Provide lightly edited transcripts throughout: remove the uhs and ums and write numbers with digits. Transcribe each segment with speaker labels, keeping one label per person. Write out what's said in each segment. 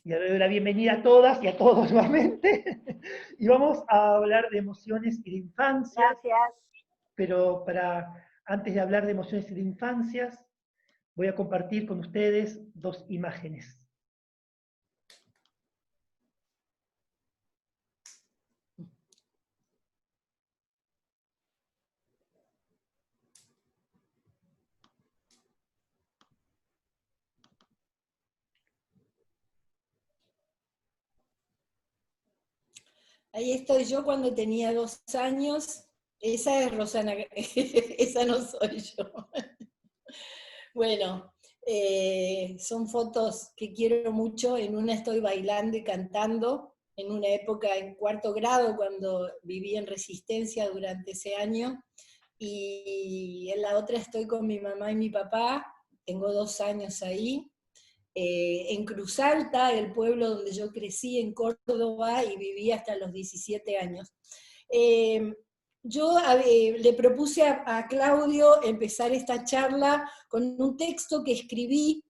Speaker 1: Y le doy la bienvenida a todas y a todos nuevamente. Y vamos a hablar de emociones y de infancias,
Speaker 2: Gracias.
Speaker 1: pero antes de hablar de emociones y de infancias, voy a compartir con ustedes dos imágenes.
Speaker 2: Ahí estoy yo cuando tenía 2 años. Esa es Rosana, esa no soy yo. Bueno, son fotos que quiero mucho. En una estoy bailando y cantando, en una época en 4º grado, cuando viví en Resistencia durante ese año. Y en la otra estoy con mi mamá y mi papá, tengo 2 años ahí. En Cruz Alta, el pueblo donde yo crecí, en Córdoba, y viví hasta los 17 años. Yo le propuse a Claudio empezar esta charla con un texto que escribí,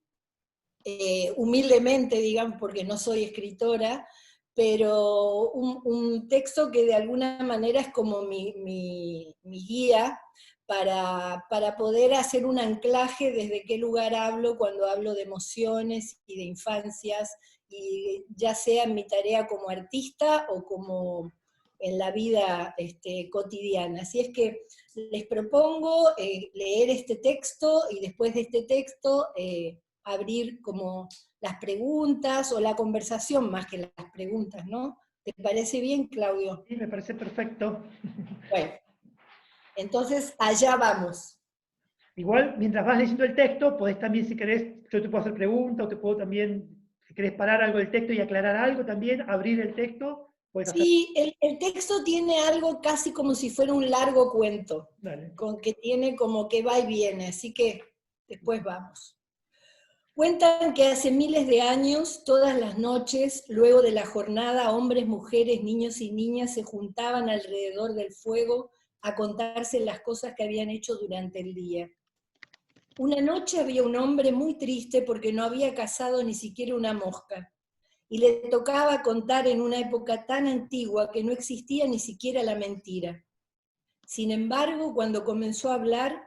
Speaker 2: humildemente, digamos, porque no soy escritora, pero un texto que de alguna manera es como mi guía para poder hacer un anclaje desde qué lugar hablo cuando hablo de emociones y de infancias, y ya sea en mi tarea como artista o como en la vida cotidiana. Así es que les propongo leer este texto y después de este texto abrir como las preguntas o la conversación más que las preguntas, ¿no? ¿Te parece bien, Claudio?
Speaker 1: Sí, me parece perfecto.
Speaker 2: Bueno, entonces allá vamos.
Speaker 1: Igual, mientras vas leyendo el texto, podés también, si querés, yo te puedo hacer preguntas, o te puedo también, si querés parar algo del texto y aclarar algo también, abrir el texto, puedes hacer.
Speaker 2: Sí, el texto tiene algo casi como si fuera un largo cuento,
Speaker 1: Dale.
Speaker 2: con que tiene como que va y viene, así que después vamos. Cuentan que hace miles de años, todas las noches, luego de la jornada, hombres, mujeres, niños y niñas se juntaban alrededor del fuego a contarse las cosas que habían hecho durante el día. Una noche había un hombre muy triste porque no había cazado ni siquiera una mosca, y le tocaba contar en una época tan antigua que no existía ni siquiera la mentira. Sin embargo, cuando comenzó a hablar,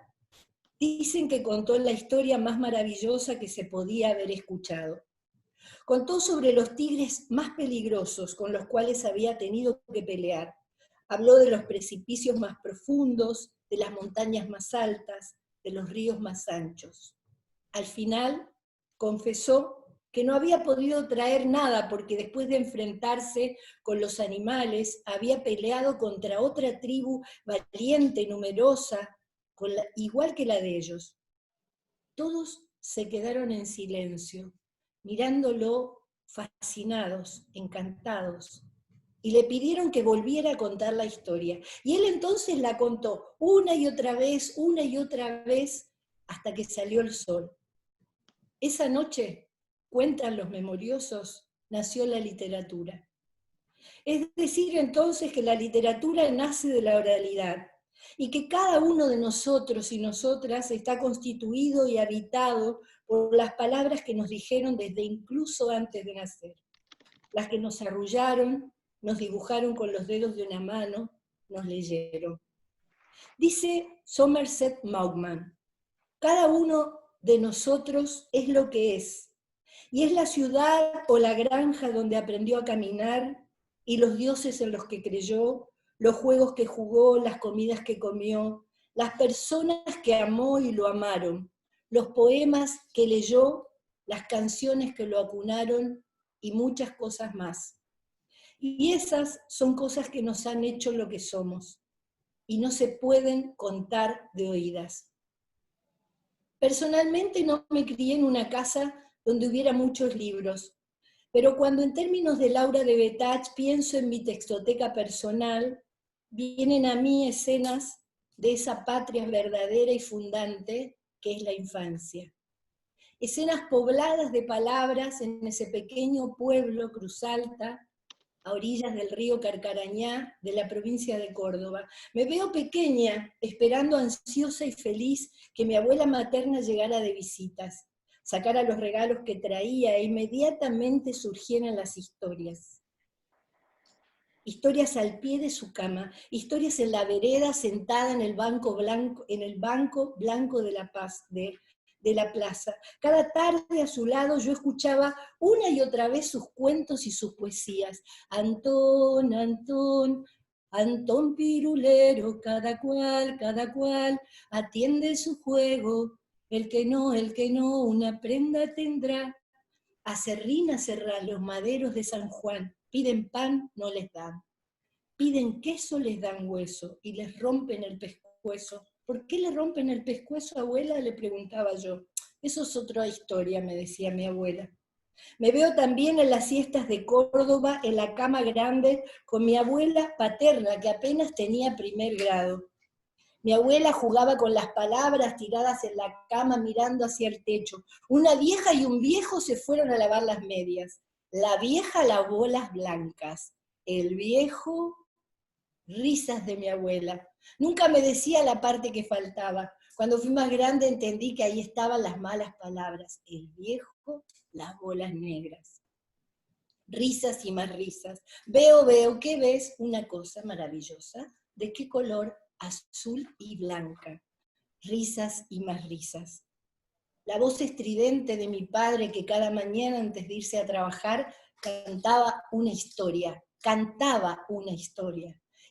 Speaker 2: dicen que contó la historia más maravillosa que se podía haber escuchado. Contó sobre los tigres más peligrosos con los cuales había tenido que pelear. Habló de los precipicios más profundos, de las montañas más altas, de los ríos más anchos. Al final, confesó que no había podido traer nada porque después de enfrentarse con los animales, había peleado contra otra tribu valiente, numerosa, igual que la de ellos. Todos se quedaron en silencio, mirándolo fascinados, encantados, y le pidieron que volviera a contar la historia. Y él entonces la contó una y otra vez, hasta que salió el sol. Esa noche, cuentan los memoriosos, nació la literatura. Es decir, entonces, que la literatura nace de la oralidad, y que cada uno de nosotros y nosotras está constituido y habitado por las palabras que nos dijeron desde incluso antes de nacer, las que nos arrullaron, nos dibujaron con los dedos de una mano, nos leyeron. Dice Somerset Maugham, cada uno de nosotros es lo que es, y es la ciudad o la granja donde aprendió a caminar, y los dioses en los que creyó, los juegos que jugó, las comidas que comió, las personas que amó y lo amaron, los poemas que leyó, las canciones que lo acunaron y muchas cosas más. Y esas son cosas que nos han hecho lo que somos, y no se pueden contar de oídas. Personalmente no me crié en una casa donde hubiera muchos libros, pero cuando en términos de Laura de Betach pienso en mi textoteca personal, vienen a mí escenas de esa patria verdadera y fundante que es la infancia. Escenas pobladas de palabras en ese pequeño pueblo, Cruz Alta, a orillas del río Carcarañá, de la provincia de Córdoba. Me veo pequeña, esperando ansiosa y feliz que mi abuela materna llegara de visitas. sacara los regalos que traía e inmediatamente surgieran las historias. Historias al pie de su cama, historias en la vereda sentada en el banco blanco de la paz, de la plaza. Cada tarde a su lado yo escuchaba una y otra vez sus cuentos y sus poesías. Antón, Antón, Antón Pirulero, cada cual, atiende su juego, el que no, una prenda tendrá. Acerrín, cerrá los maderos de San Juan, piden pan, no les dan. Piden queso, les dan hueso, y les rompen el pescuezo. ¿Por qué le rompen el pescuezo, abuela?, le preguntaba yo. Eso es otra historia, me decía mi abuela. Me veo también en las siestas de Córdoba, en la cama grande, con mi abuela paterna, que apenas tenía primer grado. Mi abuela jugaba con las palabras tiradas en la cama mirando hacia el techo. Una vieja y un viejo se fueron a lavar las medias. La vieja lavó las blancas. El viejo, risas de mi abuela. Nunca me decía la parte que faltaba. Cuando fui más grande entendí que ahí estaban las malas palabras. El viejo, las bolas negras. Risas y más risas. Veo, ¿qué ves? Una cosa maravillosa. ¿De qué color? Azul y blanca. Risas y más risas. La voz estridente de mi padre, que cada mañana antes de irse a trabajar cantaba una historia.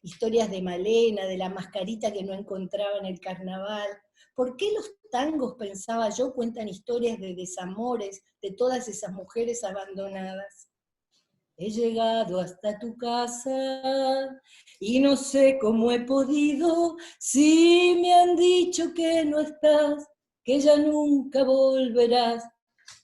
Speaker 2: Historias de Malena, de la mascarita que no encontraba en el carnaval. ¿Por qué los tangos, pensaba yo, cuentan historias de desamores de todas esas mujeres abandonadas? He llegado hasta tu casa y no sé cómo he podido, si me han dicho que no estás, que ya nunca volverás,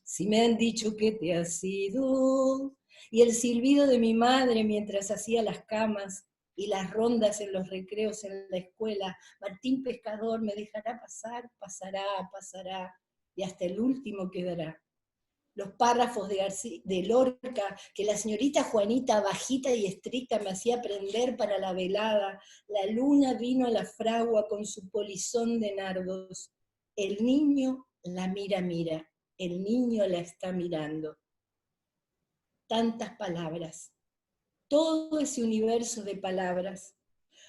Speaker 2: si me han dicho que te has ido. Y el silbido de mi madre mientras hacía las camas y las rondas en los recreos en la escuela. Martín Pescador, me dejará pasar, pasará, y hasta el último quedará. Los párrafos de Lorca, que la señorita Juanita, bajita y estricta, me hacía aprender para la velada. La luna vino a la fragua con su polizón de nardos. El niño la mira, el niño la está mirando. Tantas palabras, todo ese universo de palabras.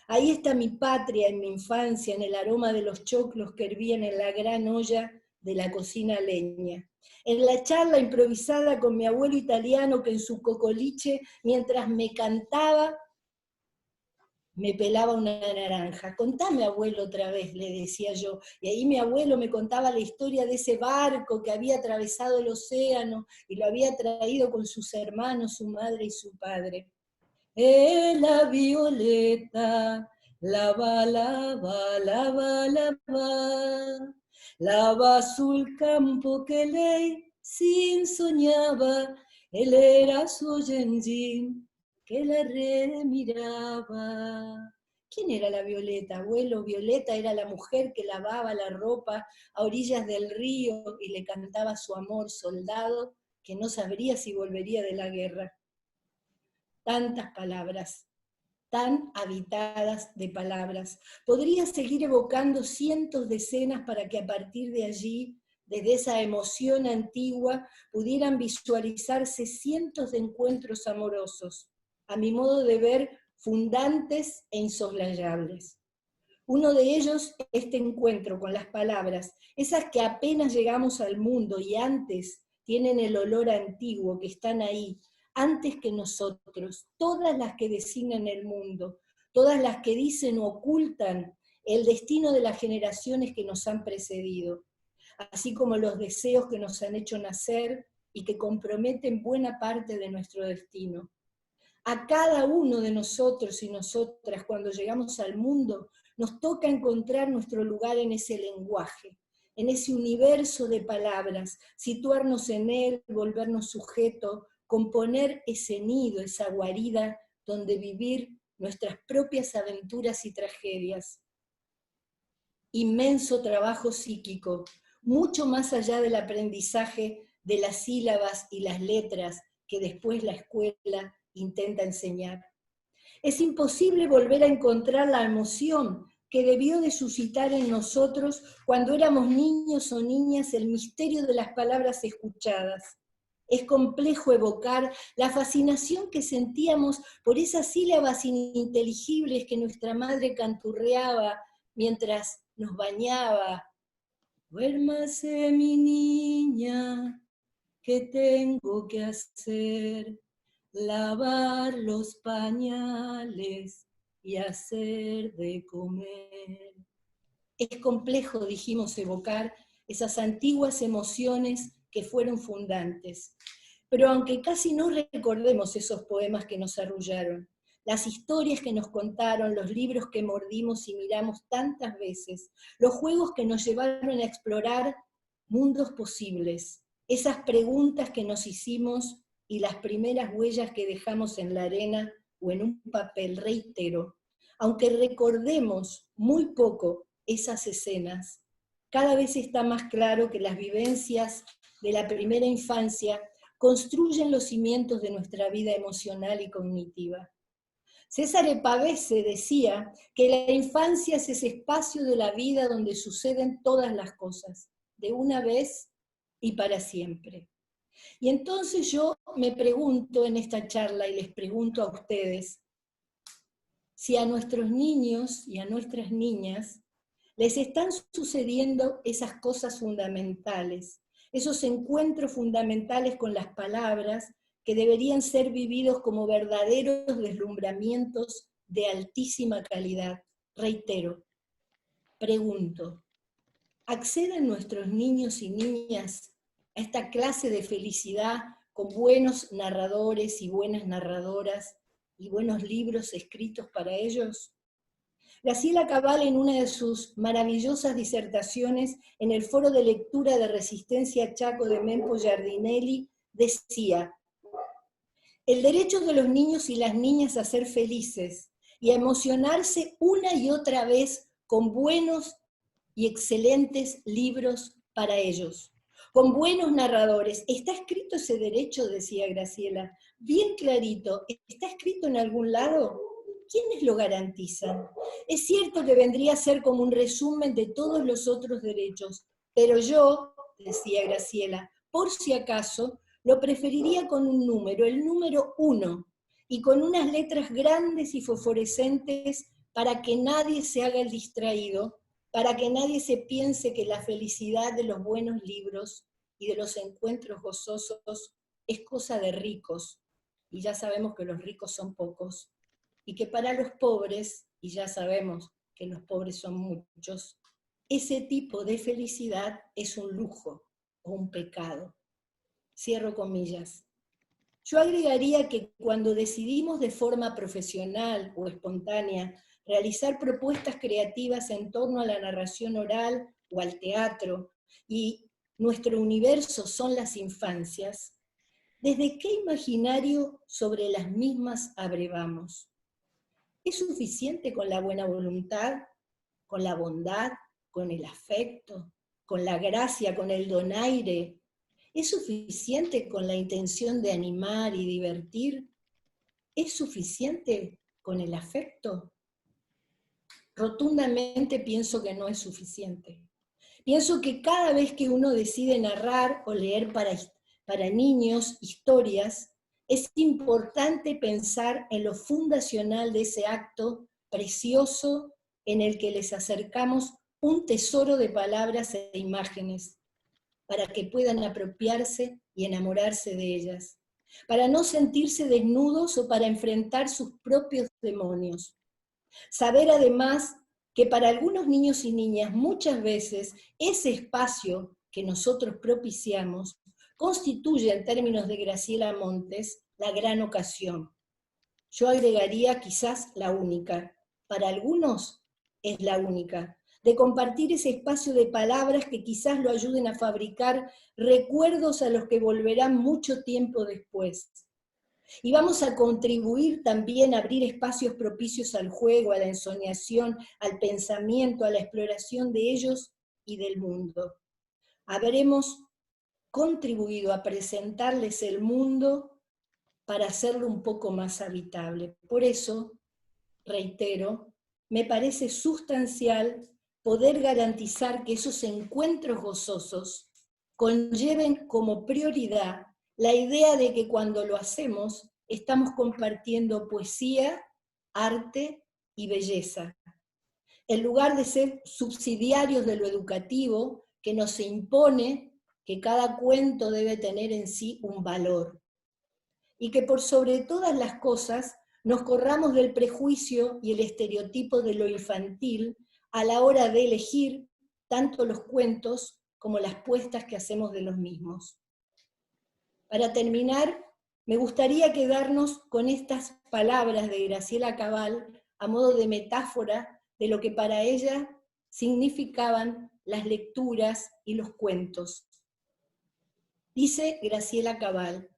Speaker 2: Ahí está mi patria en mi infancia, en el aroma de los choclos que hervían en la gran olla de la cocina a leña. En la charla improvisada con mi abuelo italiano que en su cocoliche, mientras me cantaba, me pelaba una naranja. Contame, abuelo, otra vez, le decía yo. Y ahí mi abuelo me contaba la historia de ese barco que había atravesado el océano y lo había traído con sus hermanos, su madre y su padre. La violeta, lava, lava azul campo que ley sin soñaba, él era su Yenjin que la remiraba. ¿Quién era la Violeta, abuelo? Violeta era la mujer que lavaba la ropa a orillas del río y le cantaba a su amor soldado que no sabría si volvería de la guerra. Tantas palabras, tan habitadas de palabras. Podría seguir evocando cientos de escenas para que a partir de allí, desde esa emoción antigua, pudieran visualizarse cientos de encuentros amorosos, a mi modo de ver, fundantes e insoslayables. Uno de ellos, este encuentro con las palabras, esas que apenas llegamos al mundo y antes tienen el olor antiguo, que están ahí, antes que nosotros, todas las que designan el mundo, todas las que dicen o ocultan el destino de las generaciones que nos han precedido, así como los deseos que nos han hecho nacer y que comprometen buena parte de nuestro destino. A cada uno de nosotros y nosotras, cuando llegamos al mundo, nos toca encontrar nuestro lugar en ese lenguaje, en ese universo de palabras, situarnos en él, volvernos sujeto, componer ese nido, esa guarida, donde vivir nuestras propias aventuras y tragedias. Inmenso trabajo psíquico, mucho más allá del aprendizaje de las sílabas y las letras que después la escuela intenta enseñar. Es imposible volver a encontrar la emoción que debió de suscitar en nosotros cuando éramos niños o niñas el misterio de las palabras escuchadas. Es complejo evocar la fascinación que sentíamos por esas sílabas ininteligibles que nuestra madre canturreaba mientras nos bañaba. Duérmase mi niña, ¿qué tengo que hacer? Lavar los pañales y hacer de comer. Es complejo, dijimos, evocar esas antiguas emociones que fueron fundantes. Pero aunque casi no recordemos esos poemas que nos arrullaron, las historias que nos contaron, los libros que mordimos y miramos tantas veces, los juegos que nos llevaron a explorar mundos posibles, esas preguntas que nos hicimos y las primeras huellas que dejamos en la arena o en un papel, reitero, aunque recordemos muy poco esas escenas, cada vez está más claro que las vivencias de la primera infancia construyen los cimientos de nuestra vida emocional y cognitiva. César Pavese decía que la infancia es ese espacio de la vida donde suceden todas las cosas, de una vez y para siempre. Y entonces yo me pregunto en esta charla y les pregunto a ustedes, si a nuestros niños y a nuestras niñas les están sucediendo esas cosas fundamentales, esos encuentros fundamentales con las palabras que deberían ser vividos como verdaderos deslumbramientos de altísima calidad. Reitero, pregunto, ¿acceden nuestros niños y niñas a esta clase de felicidad con buenos narradores y buenas narradoras y buenos libros escritos para ellos? Graciela Cabal, en una de sus maravillosas disertaciones en el Foro de Lectura de Resistencia Chaco de Mempo Giardinelli, decía: el derecho de los niños y las niñas a ser felices y a emocionarse una y otra vez con buenos y excelentes libros para ellos, con buenos narradores. ¿Está escrito ese derecho?, decía Graciela, bien clarito. ¿Está escrito en algún lado? ¿Quiénes lo garantizan? Es cierto que vendría a ser como un resumen de todos los otros derechos, pero yo, decía Graciela, por si acaso, lo preferiría con un número, el número 1, y con unas letras grandes y fosforescentes para que nadie se haga el distraído, para que nadie se piense que la felicidad de los buenos libros y de los encuentros gozosos es cosa de ricos, y ya sabemos que los ricos son pocos, y que para los pobres, y ya sabemos que los pobres son muchos, ese tipo de felicidad es un lujo o un pecado. Cierro comillas. Yo agregaría que cuando decidimos de forma profesional o espontánea realizar propuestas creativas en torno a la narración oral o al teatro, y nuestro universo son las infancias, ¿desde qué imaginario sobre las mismas abrevamos? ¿Es suficiente con la buena voluntad, con la bondad, con el afecto, con la gracia, con el donaire? ¿Es suficiente con la intención de animar y divertir? ¿Es suficiente con el afecto? Rotundamente pienso que no es suficiente. Pienso que cada vez que uno decide narrar o leer para niños historias, es importante pensar en lo fundacional de ese acto precioso en el que les acercamos un tesoro de palabras e imágenes, para que puedan apropiarse y enamorarse de ellas, para no sentirse desnudos o para enfrentar sus propios demonios. Saber además que para algunos niños y niñas muchas veces ese espacio que nosotros propiciamos constituye, en términos de Graciela Montes, la gran ocasión. Yo agregaría quizás la única. Para algunos es la única, de compartir ese espacio de palabras que quizás lo ayuden a fabricar recuerdos a los que volverán mucho tiempo después. Y vamos a contribuir también a abrir espacios propicios al juego, a la ensoñación, al pensamiento, a la exploración de ellos y del mundo. Habremos contribuido a presentarles el mundo para hacerlo un poco más habitable. Por eso, reitero, me parece sustancial poder garantizar que esos encuentros gozosos conlleven como prioridad la idea de que cuando lo hacemos estamos compartiendo poesía, arte y belleza, en lugar de ser subsidiarios de lo educativo que nos impone que cada cuento debe tener en sí un valor, y que por sobre todas las cosas nos corramos del prejuicio y el estereotipo de lo infantil a la hora de elegir tanto los cuentos como las puestas que hacemos de los mismos. Para terminar, me gustaría quedarnos con estas palabras de Graciela Cabal a modo de metáfora de lo que para ella significaban las lecturas y los cuentos. Dice Graciela Cabal: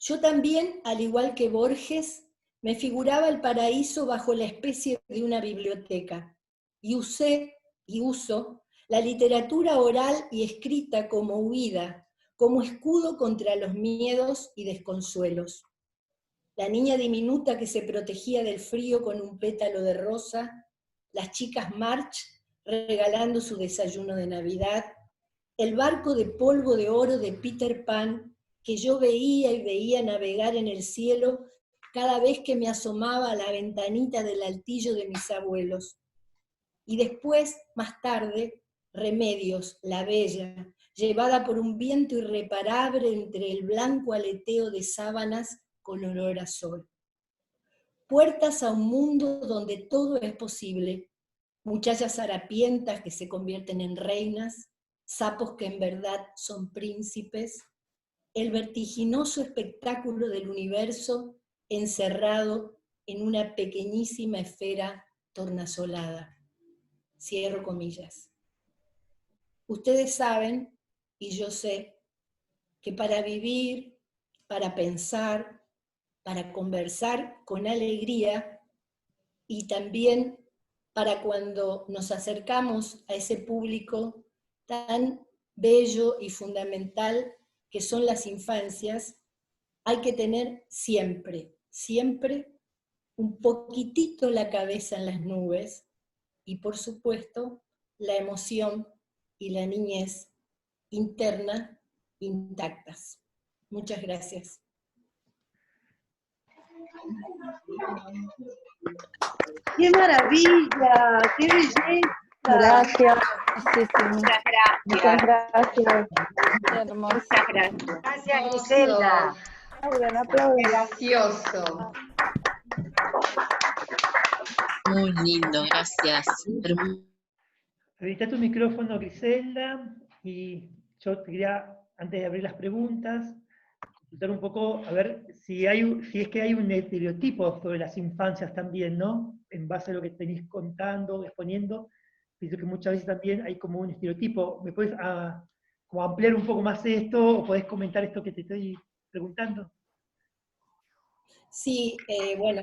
Speaker 2: yo también, al igual que Borges, me figuraba el paraíso bajo la especie de una biblioteca, y usé y uso la literatura oral y escrita como huida, como escudo contra los miedos y desconsuelos. La niña diminuta que se protegía del frío con un pétalo de rosa, las chicas March regalando su desayuno de Navidad, el barco de polvo de oro de Peter Pan que yo veía y veía navegar en el cielo cada vez que me asomaba a la ventanita del altillo de mis abuelos. Y después, más tarde, Remedios, la bella, llevada por un viento irreparable entre el blanco aleteo de sábanas con olor a sol. Puertas a un mundo donde todo es posible, muchachas harapientas que se convierten en reinas, sapos que en verdad son príncipes, el vertiginoso espectáculo del universo encerrado en una pequeñísima esfera tornasolada. Cierro comillas. Ustedes saben, y yo sé, que para vivir, para pensar, para conversar con alegría, y también para cuando nos acercamos a ese público tan bello y fundamental que son las infancias, hay que tener siempre, siempre un poquitito la cabeza en las nubes y por supuesto la emoción y la niñez interna intactas. Muchas gracias.
Speaker 3: ¡Qué maravilla! ¡Qué belleza!
Speaker 4: Gracias.
Speaker 3: Muchas gracias.
Speaker 4: Qué hermoso.
Speaker 3: Muchas gracias. Gracias, Griselda.
Speaker 4: Aplaudan, aplaudan.
Speaker 3: Gracioso.
Speaker 5: Muy lindo, gracias.
Speaker 1: Habilita tu micrófono, Griselda, y yo te quería, antes de abrir las preguntas, consultar un poco, a ver si es que hay un estereotipo sobre las infancias también, ¿no? En base a lo que tenéis contando, exponiendo, pienso que muchas veces también hay como un estereotipo. ¿Me puedes como ampliar un poco más esto, o podés comentar esto que te estoy preguntando?
Speaker 2: Sí, bueno,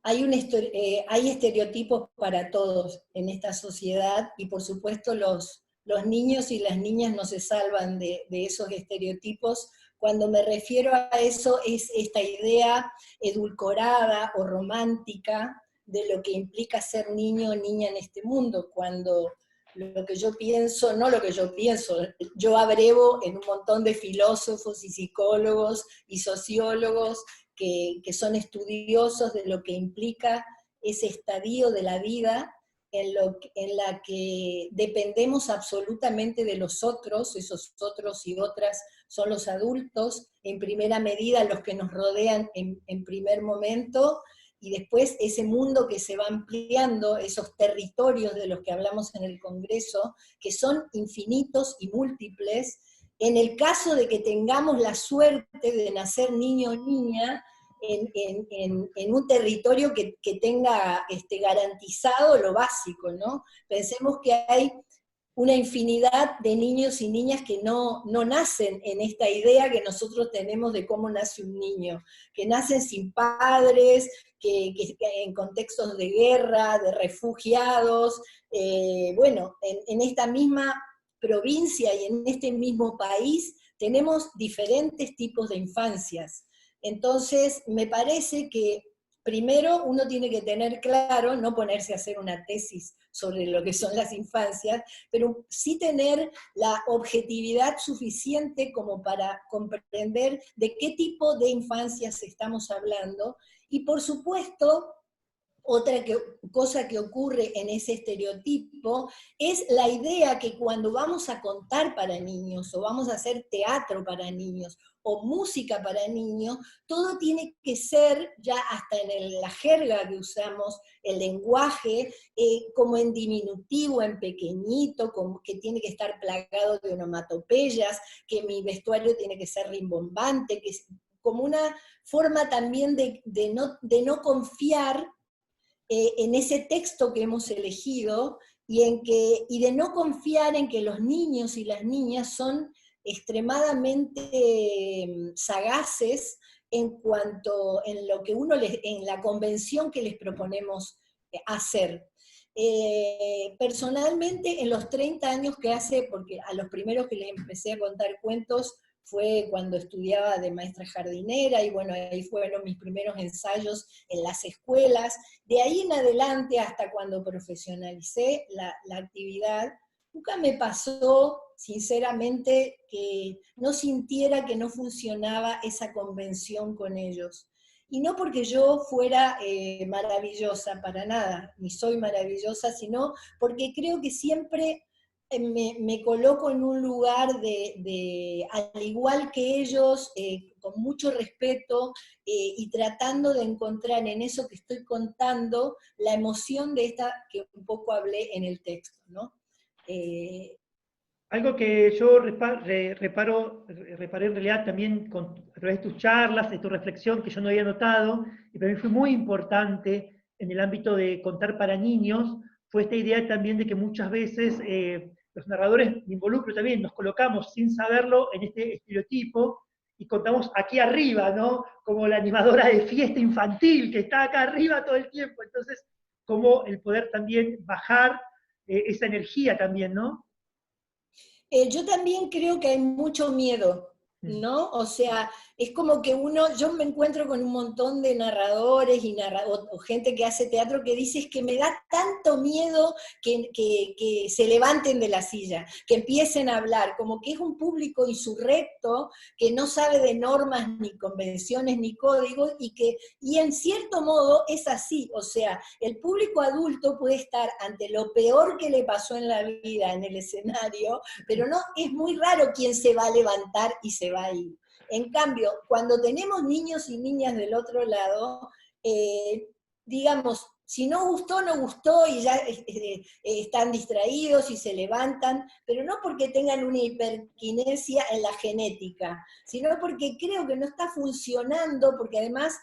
Speaker 2: hay estereotipos para todos en esta sociedad y por supuesto los niños y las niñas no se salvan de esos estereotipos. Cuando me refiero a eso es esta idea edulcorada o romántica de lo que implica ser niño o niña en este mundo, cuando lo que yo pienso, no lo que yo pienso, yo abrevo en un montón de filósofos y psicólogos y sociólogos que son estudiosos de lo que implica ese estadio de la vida en la que dependemos absolutamente de los otros, esos otros y otras son los adultos, en primera medida los que nos rodean en primer momento, y después ese mundo que se va ampliando, esos territorios de los que hablamos en el Congreso, que son infinitos y múltiples. En el caso de que tengamos la suerte de nacer niño o niña, en un territorio que tenga garantizado lo básico, ¿no? Pensemos que hay una infinidad de niños y niñas que no nacen en esta idea que nosotros tenemos de cómo nace un niño, que nacen sin padres, que en contextos de guerra, de refugiados, bueno, en esta misma provincia y en este mismo país tenemos diferentes tipos de infancias. Entonces, me parece que primero uno tiene que tener claro, no ponerse a hacer una tesis sobre lo que son las infancias, pero sí tener la objetividad suficiente como para comprender de qué tipo de infancias estamos hablando, y por supuesto, cosa que ocurre en ese estereotipo es la idea que cuando vamos a contar para niños, o vamos a hacer teatro para niños, o música para niños, todo tiene que ser, ya hasta en la jerga que usamos, el lenguaje, como en diminutivo, en pequeñito, como que tiene que estar plagado de onomatopeyas, que mi vestuario tiene que ser rimbombante, que es como una forma también de no confiar en ese texto que hemos elegido, y de no confiar en que los niños y las niñas son extremadamente sagaces en lo que en la convención que les proponemos hacer. Personalmente, en los 30 años que hace, porque a los primeros que les empecé a contar cuentos fue cuando estudiaba de maestra jardinera, y bueno, ahí fueron mis primeros ensayos en las escuelas. De ahí en adelante, hasta cuando profesionalicé la actividad, nunca me pasó, sinceramente, que no sintiera que no funcionaba esa convención con ellos. Y no porque yo fuera maravillosa, para nada, ni soy maravillosa, sino porque creo que siempre me coloco en un lugar al igual que ellos, con mucho respeto, y tratando de encontrar en eso que estoy contando la emoción de esta que un poco hablé en el texto, ¿no?
Speaker 1: Algo que yo reparé en realidad también a través de tus charlas, de tu reflexión, que yo no había notado, y para mí fue muy importante en el ámbito de contar para niños, fue esta idea también de que muchas veces los narradores, me involucro también, nos colocamos sin saberlo en este estereotipo, y contamos aquí arriba, ¿no? Como la animadora de fiesta infantil, que está acá arriba todo el tiempo. Entonces, como el poder también bajar esa energía también, ¿no?
Speaker 2: Yo también creo que hay mucho miedo, ¿no? O sea, es como que yo me encuentro con un montón de narradores o gente que hace teatro que dice es que me da tanto miedo que se levanten de la silla, que empiecen a hablar, como que es un público insurrecto, que no sabe de normas, ni convenciones, ni códigos, y en cierto modo es así. O sea, el público adulto puede estar ante lo peor que le pasó en la vida en el escenario, pero no, es muy raro quien se va a levantar y se va a ir. En cambio, cuando tenemos niños y niñas del otro lado, digamos, si no gustó, no gustó, y ya están distraídos y se levantan, pero no porque tengan una hiperquinesia en la genética, sino porque creo que no está funcionando, porque además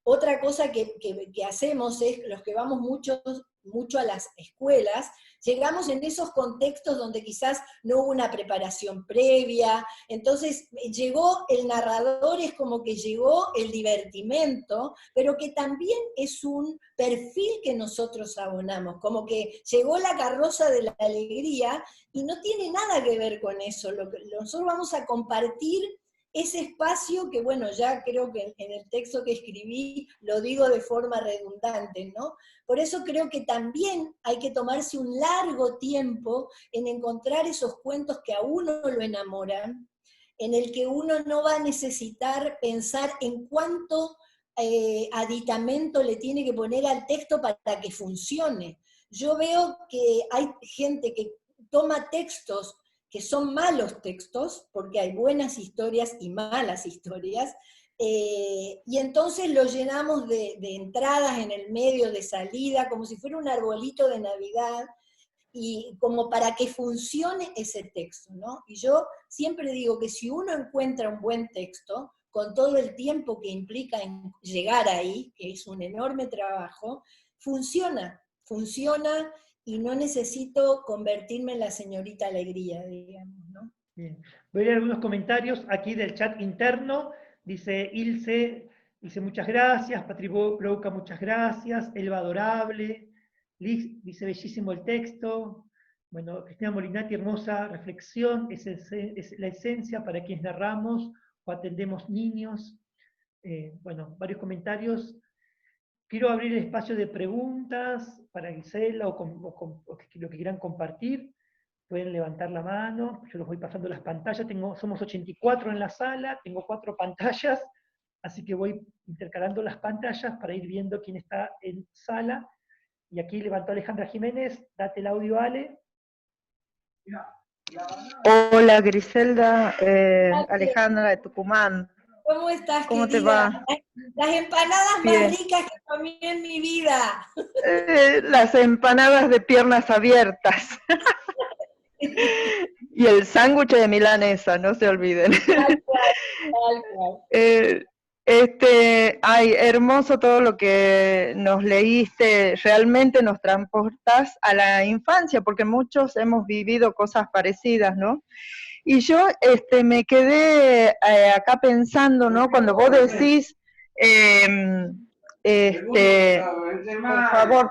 Speaker 2: otra cosa que hacemos es, los que vamos mucho a las escuelas, llegamos en esos contextos donde quizás no hubo una preparación previa, entonces llegó el narrador, es como que llegó el divertimento, pero que también es un perfil que nosotros abonamos, como que llegó la carroza de la alegría, y no tiene nada que ver con eso. Nosotros vamos a compartir ese espacio que, bueno, ya creo que en el texto que escribí lo digo de forma redundante, ¿no? Por eso creo que también hay que tomarse un largo tiempo en encontrar esos cuentos que a uno lo enamoran, en el que uno no va a necesitar pensar en cuánto aditamento le tiene que poner al texto para que funcione. Yo veo que hay gente que toma textos que son malos textos, porque hay buenas historias y malas historias, y entonces lo llenamos de entradas en el medio, de salida, como si fuera un arbolito de Navidad, y como para que funcione ese texto, ¿no? Y yo siempre digo que si uno encuentra un buen texto, con todo el tiempo que implica en llegar ahí, que es un enorme trabajo, funciona, y no necesito convertirme en la señorita alegría, digamos, ¿no?
Speaker 1: Bien. Voy a leer algunos comentarios aquí del chat interno. Dice Ilse, dice muchas gracias, Patri Brouca, muchas gracias, Elba Adorable, Liz dice bellísimo el texto. Bueno, Cristina Molinati, hermosa reflexión, es la esencia para quienes narramos o atendemos niños. Bueno, varios comentarios. quiero abrir el espacio de preguntas para Griselda o lo que quieran compartir. Pueden levantar la mano, yo los voy pasando las pantallas, somos 84 en la sala, tengo 4 pantallas, así que voy intercalando las pantallas para ir viendo quién está en sala. Y aquí levantó Alejandra Jiménez, date el audio, Ale.
Speaker 4: Hola Griselda, Alejandra de Tucumán.
Speaker 2: ¿Cómo estás,
Speaker 4: ¿Cómo te
Speaker 2: querida?
Speaker 4: va?
Speaker 2: Las empanadas
Speaker 4: Bien.
Speaker 2: más ricas que comí en mi vida.
Speaker 4: Las empanadas de piernas abiertas. Y el sándwich de milanesa, no se olviden.
Speaker 2: Tal cual, tal cual.
Speaker 4: Ay, hermoso todo lo que nos leíste, realmente nos transportas a la infancia, porque muchos hemos vivido cosas parecidas, ¿no? Y yo me quedé acá pensando, ¿no? Cuando vos decís,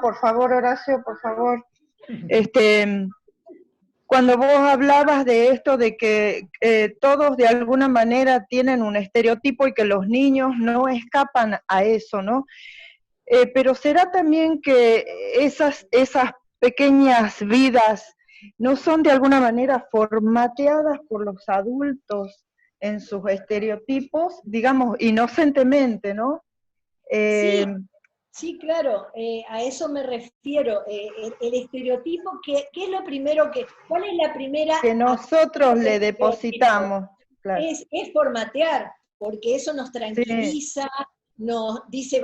Speaker 4: por favor, Horacio, por favor, cuando vos hablabas de esto, de que todos de alguna manera tienen un estereotipo y que los niños no escapan a eso, ¿no? Pero será también que esas pequeñas vidas no son de alguna manera formateadas por los adultos en sus estereotipos, digamos, inocentemente, ¿no?
Speaker 2: Sí, claro, a eso me refiero. El estereotipo, ¿qué es lo primero cuál es la primera?
Speaker 4: Que nosotros le depositamos. Claro.
Speaker 2: Es formatear, porque eso nos tranquiliza, nos dice,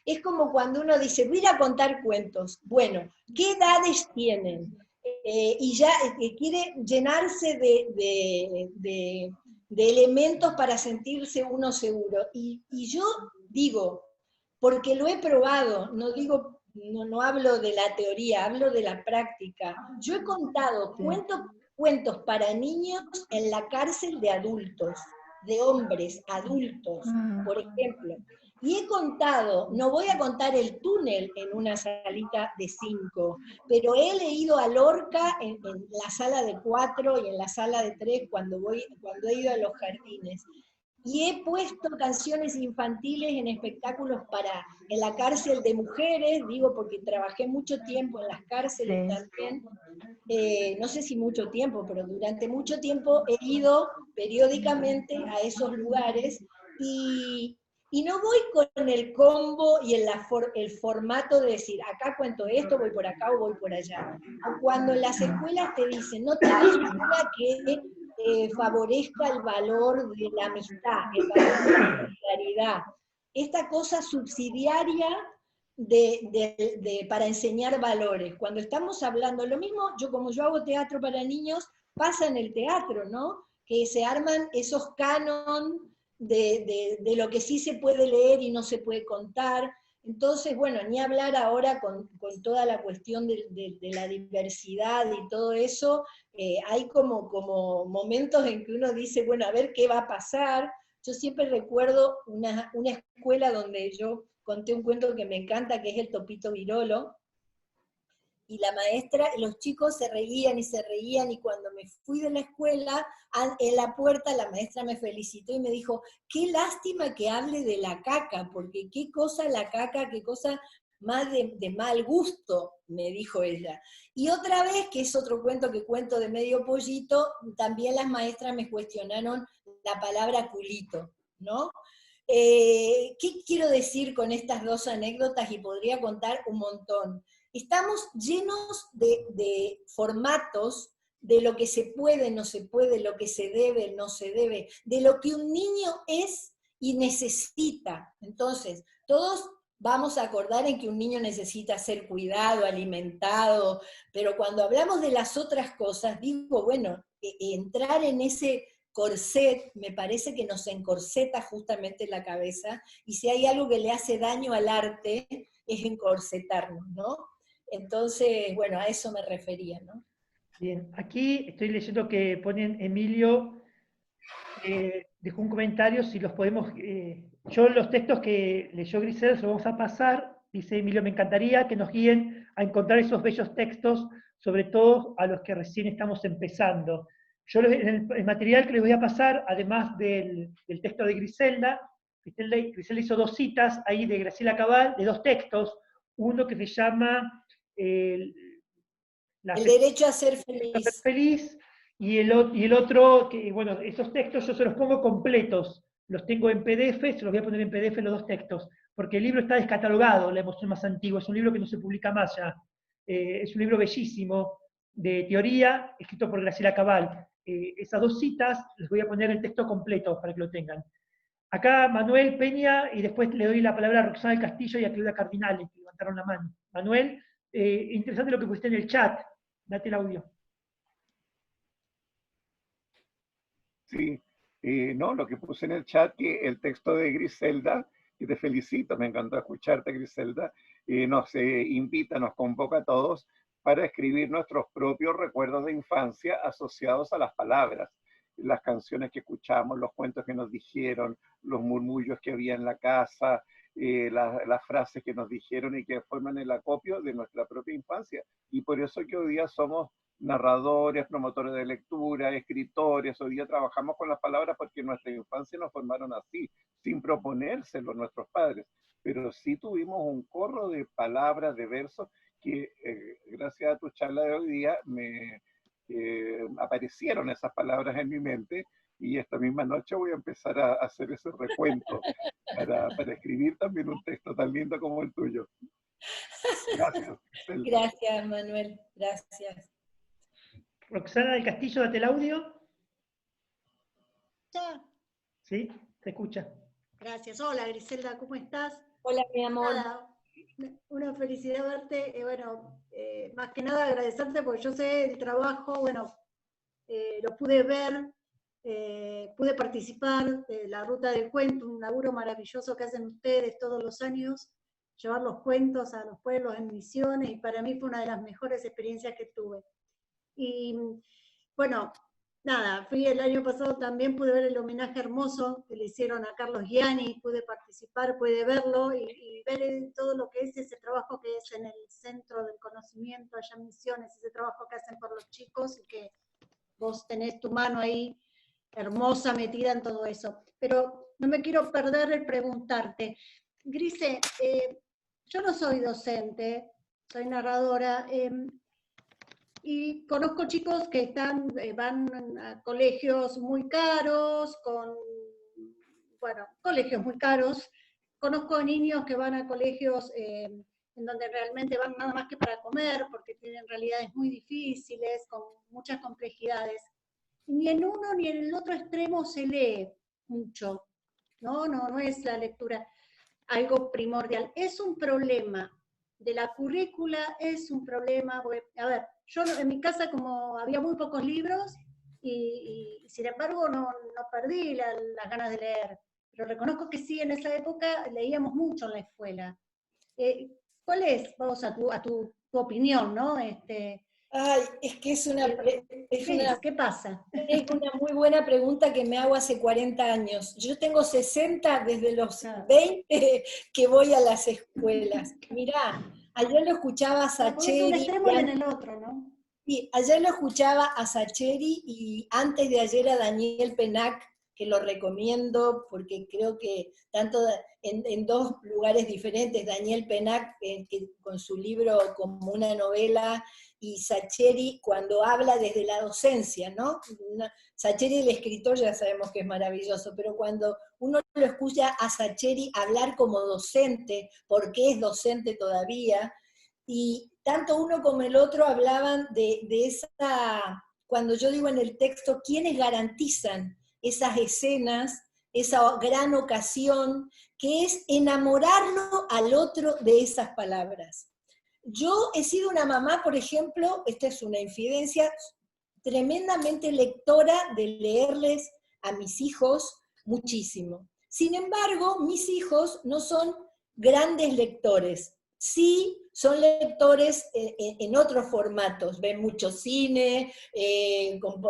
Speaker 2: es como cuando uno dice, voy a ir a contar cuentos. Bueno, ¿qué edades tienen? Y ya quiere llenarse de elementos para sentirse uno seguro. Y yo digo, porque lo he probado, no hablo de la teoría, hablo de la práctica. Yo he contado cuentos para niños en la cárcel de adultos, de hombres adultos, por ejemplo. Y he contado, no voy a contar el túnel en una salita de 5, pero he leído a Lorca en la sala de 4 y en la sala de 3 cuando he ido a los jardines. Y he puesto canciones infantiles en espectáculos en la cárcel de mujeres, digo porque trabajé mucho tiempo en las cárceles también, no sé si mucho tiempo, pero durante mucho tiempo he ido periódicamente a esos lugares y no voy con el combo y el formato de decir, acá cuento esto, voy por acá o voy por allá. Cuando en las escuelas te dicen, no tenés una que favorezca el valor de la amistad, el valor de la solidaridad. Esta cosa subsidiaria para enseñar valores. Cuando estamos hablando, lo mismo, como yo hago teatro para niños, pasa en el teatro, ¿no? Que se arman esos canon de lo que sí se puede leer y no se puede contar. Entonces, bueno, ni hablar ahora con toda la cuestión de la diversidad y todo eso, hay como momentos en que uno dice, bueno, a ver qué va a pasar. Yo siempre recuerdo una escuela donde yo conté un cuento que me encanta, que es El Topito Virolo, y la maestra, los chicos se reían, y cuando me fui de la escuela, en la puerta la maestra me felicitó y me dijo, qué lástima que hable de la caca, porque qué cosa la caca, qué cosa más de mal gusto, me dijo ella. Y otra vez, que es otro cuento que cuento de medio pollito, también las maestras me cuestionaron la palabra culito, ¿no? ¿Qué quiero decir con estas dos anécdotas? Y podría contar un montón. Estamos llenos de formatos de lo que se puede, no se puede, lo que se debe, no se debe, de lo que un niño es y necesita. Entonces, todos vamos a acordar en que un niño necesita ser cuidado, alimentado, pero cuando hablamos de las otras cosas, digo, bueno, entrar en ese corset, me parece que nos encorseta justamente la cabeza, y si hay algo que le hace daño al arte, es encorsetarnos, ¿no? Entonces, bueno, a eso me refería, ¿no?
Speaker 1: Bien, aquí estoy leyendo que ponen Emilio, dejó un comentario, si los podemos, yo los textos que leyó Grisel los vamos a pasar, dice Emilio, me encantaría que nos guíen a encontrar esos bellos textos, sobre todo a los que recién estamos empezando. Yo el material que les voy a pasar, además del texto de Griselda, Griselda hizo 2 citas ahí de Graciela Cabal, de 2 textos, uno que se llama
Speaker 2: El derecho a ser feliz.
Speaker 1: Y el otro, que bueno, esos textos yo se los pongo completos, los tengo en PDF, se los voy a poner en PDF los 2 textos, porque el libro está descatalogado, La emoción más antigua, es un libro que no se publica más ya, es un libro bellísimo, de teoría, escrito por Graciela Cabal. Esas 2 citas les voy a poner el texto completo para que lo tengan. Acá Manuel Peña, y después le doy la palabra a Roxana del Castillo y a Claudia Cardinale, que levantaron la mano. Manuel, interesante lo que pusiste en el chat, date el audio.
Speaker 6: Sí, no, lo que puse en el chat, que el texto de Griselda, y te felicito, me encantó escucharte, Griselda, nos invita, nos convoca a todos para escribir nuestros propios recuerdos de infancia asociados a las palabras, las canciones que escuchamos, los cuentos que nos dijeron, los murmullos que había en la casa, las frases que nos dijeron y que forman el acopio de nuestra propia infancia. Y por eso que hoy día somos narradores, promotores de lectura, escritores. Hoy día trabajamos con las palabras porque en nuestra infancia nos formaron así, sin proponérselo nuestros padres. Pero sí tuvimos un corro de palabras, de versos, que gracias a tu charla de hoy día aparecieron esas palabras en mi mente, y esta misma noche voy a empezar a hacer ese recuento para escribir también un texto tan lindo como el tuyo. Gracias.
Speaker 2: Gracias, Manuel. Gracias.
Speaker 1: Roxana del Castillo, date el audio.
Speaker 7: Ya.
Speaker 1: Sí, te escucha.
Speaker 7: Gracias. Hola, Griselda, ¿cómo estás?
Speaker 2: Hola, mi amor.
Speaker 7: Nada, una felicidad verte. Bueno, más que nada agradecerte porque yo sé el trabajo, bueno, lo pude ver, pude participar de la Ruta del Cuento, un laburo maravilloso que hacen ustedes todos los años, llevar los cuentos a los pueblos en misiones, y para mí fue una de las mejores experiencias que tuve. Y bueno, nada, fui el año pasado, también pude ver el homenaje hermoso que le hicieron a Carlos Gianni, pude participar, pude verlo y ver todo lo que es ese trabajo que es en el Centro del Conocimiento, allá en Misiones, ese trabajo que hacen por los chicos, y que vos tenés tu mano ahí hermosa metida en todo eso. Pero no me quiero perder el preguntarte. Grise, yo no soy docente, soy narradora, y conozco chicos que van a colegios muy caros, colegios muy caros. Conozco niños que van a colegios en donde realmente van nada más que para comer, porque tienen realidades muy difíciles, con muchas complejidades. Ni en uno ni en el otro extremo se lee mucho, no es la lectura algo primordial. Es un problema de la currícula, es un problema, porque, a ver, yo en mi casa como había muy pocos libros, y sin embargo no perdí las ganas de leer, pero reconozco que sí, en esa época leíamos mucho en la escuela. ¿Cuál es, vamos, a tu opinión, ¿no?
Speaker 2: Ay, es que
Speaker 7: ¿Qué pasa?
Speaker 2: Es una muy buena pregunta que me hago hace 40 años. Yo tengo 60 desde los 20 que voy a las escuelas. Mirá, ayer lo escuchaba a Sacheri.
Speaker 7: Es un extremo y en el otro, ¿no?
Speaker 2: Sí, ayer lo escuchaba a Sacheri y antes de ayer a Daniel Penac, que lo recomiendo porque creo que tanto en 2 lugares diferentes, Daniel Penac con su libro como una novela, y Sacheri cuando habla desde la docencia, ¿no? Sacheri, el escritor, ya sabemos que es maravilloso, pero cuando uno lo escucha a Sacheri hablar como docente, porque es docente todavía, y tanto uno como el otro hablaban de esa, cuando yo digo en el texto, ¿quiénes garantizan esas escenas, esa gran ocasión, que es enamorarlo al otro de esas palabras? Yo he sido una mamá, por ejemplo, esta es una infidencia, tremendamente lectora de leerles a mis hijos muchísimo. Sin embargo, mis hijos no son grandes lectores. Sí, son lectores en otros formatos, ven mucho cine,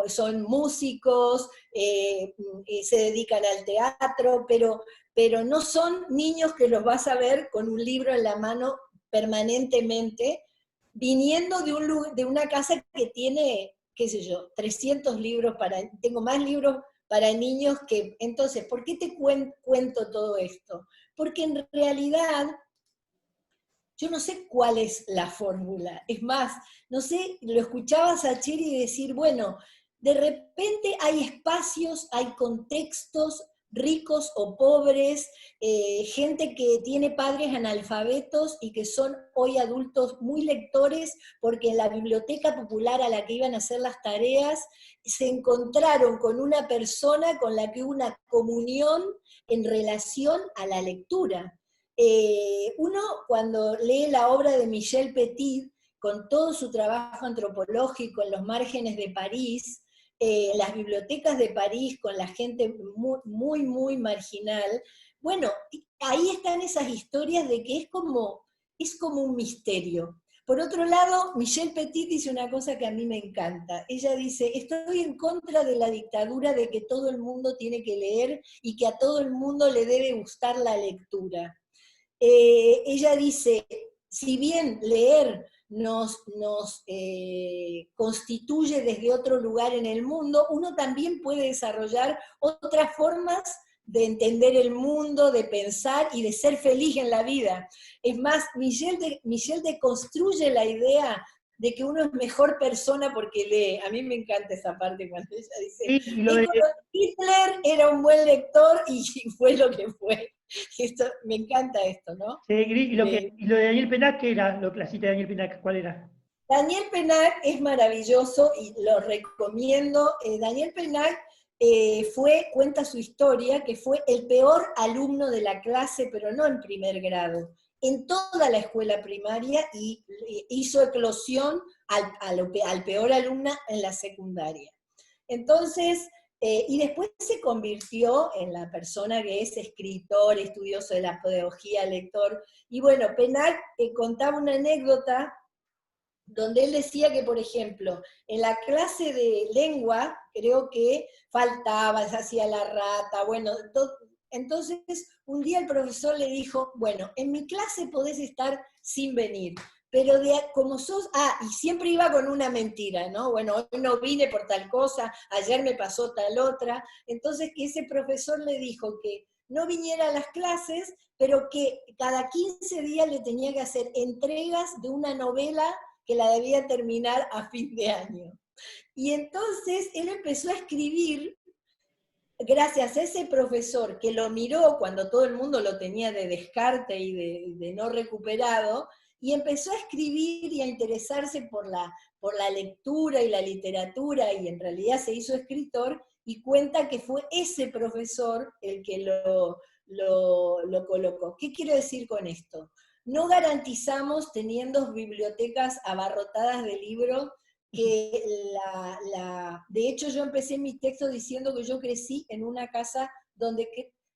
Speaker 2: son músicos, se dedican al teatro, pero no son niños que los vas a ver con un libro en la mano permanentemente, viniendo de una casa que tiene, qué sé yo, 300 libros tengo más libros para niños que... Entonces, ¿por qué te cuento todo esto? Porque en realidad yo no sé cuál es la fórmula. Es más, no sé, lo escuchaba a Sacheri decir, bueno, de repente hay espacios, hay contextos, ricos o pobres, gente que tiene padres analfabetos y que son hoy adultos muy lectores, porque en la biblioteca popular a la que iban a hacer las tareas, se encontraron con una persona con la que hubo una comunión en relación a la lectura. Uno cuando lee la obra de Michel Petit, con todo su trabajo antropológico en los márgenes de París, las bibliotecas de París con la gente muy, muy marginal, bueno, ahí están esas historias de que es como un misterio. Por otro lado, Michel Petit dice una cosa que a mí me encanta. Ella dice, estoy en contra de la dictadura de que todo el mundo tiene que leer y que a todo el mundo le debe gustar la lectura. Ella dice, si bien leer nos constituye desde otro lugar en el mundo, uno también puede desarrollar otras formas de entender el mundo, de pensar y de ser feliz en la vida. Es más, Michel deconstruye la idea de que uno es mejor persona porque lee. A mí me encanta esa parte cuando ella dice,
Speaker 1: Sí, y lo de...
Speaker 2: Hitler era un buen lector y fue lo que fue. Esto, me encanta esto, ¿no?
Speaker 1: Sí, y lo de Daniel Penac, ¿qué era? La cita de Daniel Penac, ¿cuál era?
Speaker 2: Daniel Penac es maravilloso y lo recomiendo. Daniel Penac cuenta su historia, que fue el peor alumno de la clase, pero no en primer grado, en toda la escuela primaria, y hizo eclosión al peor alumno en la secundaria. Entonces, y después se convirtió en la persona que es escritor, estudioso de la pedagogía, lector. Y bueno, Penac contaba una anécdota donde él decía que, por ejemplo, en la clase de lengua, creo que faltaba, se hacía la rata, bueno, entonces un día el profesor le dijo, bueno, en mi clase podés estar sin venir, pero como sos, y siempre iba con una mentira, ¿no? Bueno, hoy no vine por tal cosa, ayer me pasó tal otra, entonces que ese profesor le dijo que no viniera a las clases, pero que cada 15 días le tenía que hacer entregas de una novela que la debía terminar a fin de año. Y entonces él empezó a escribir, gracias a ese profesor que lo miró cuando todo el mundo lo tenía de descarte y de no recuperado, y empezó a escribir y a interesarse por la lectura y la literatura, y en realidad se hizo escritor, y cuenta que fue ese profesor el que lo colocó. ¿Qué quiero decir con esto? No garantizamos, teniendo bibliotecas abarrotadas de libros, que de hecho yo empecé mi texto diciendo que yo crecí en una casa donde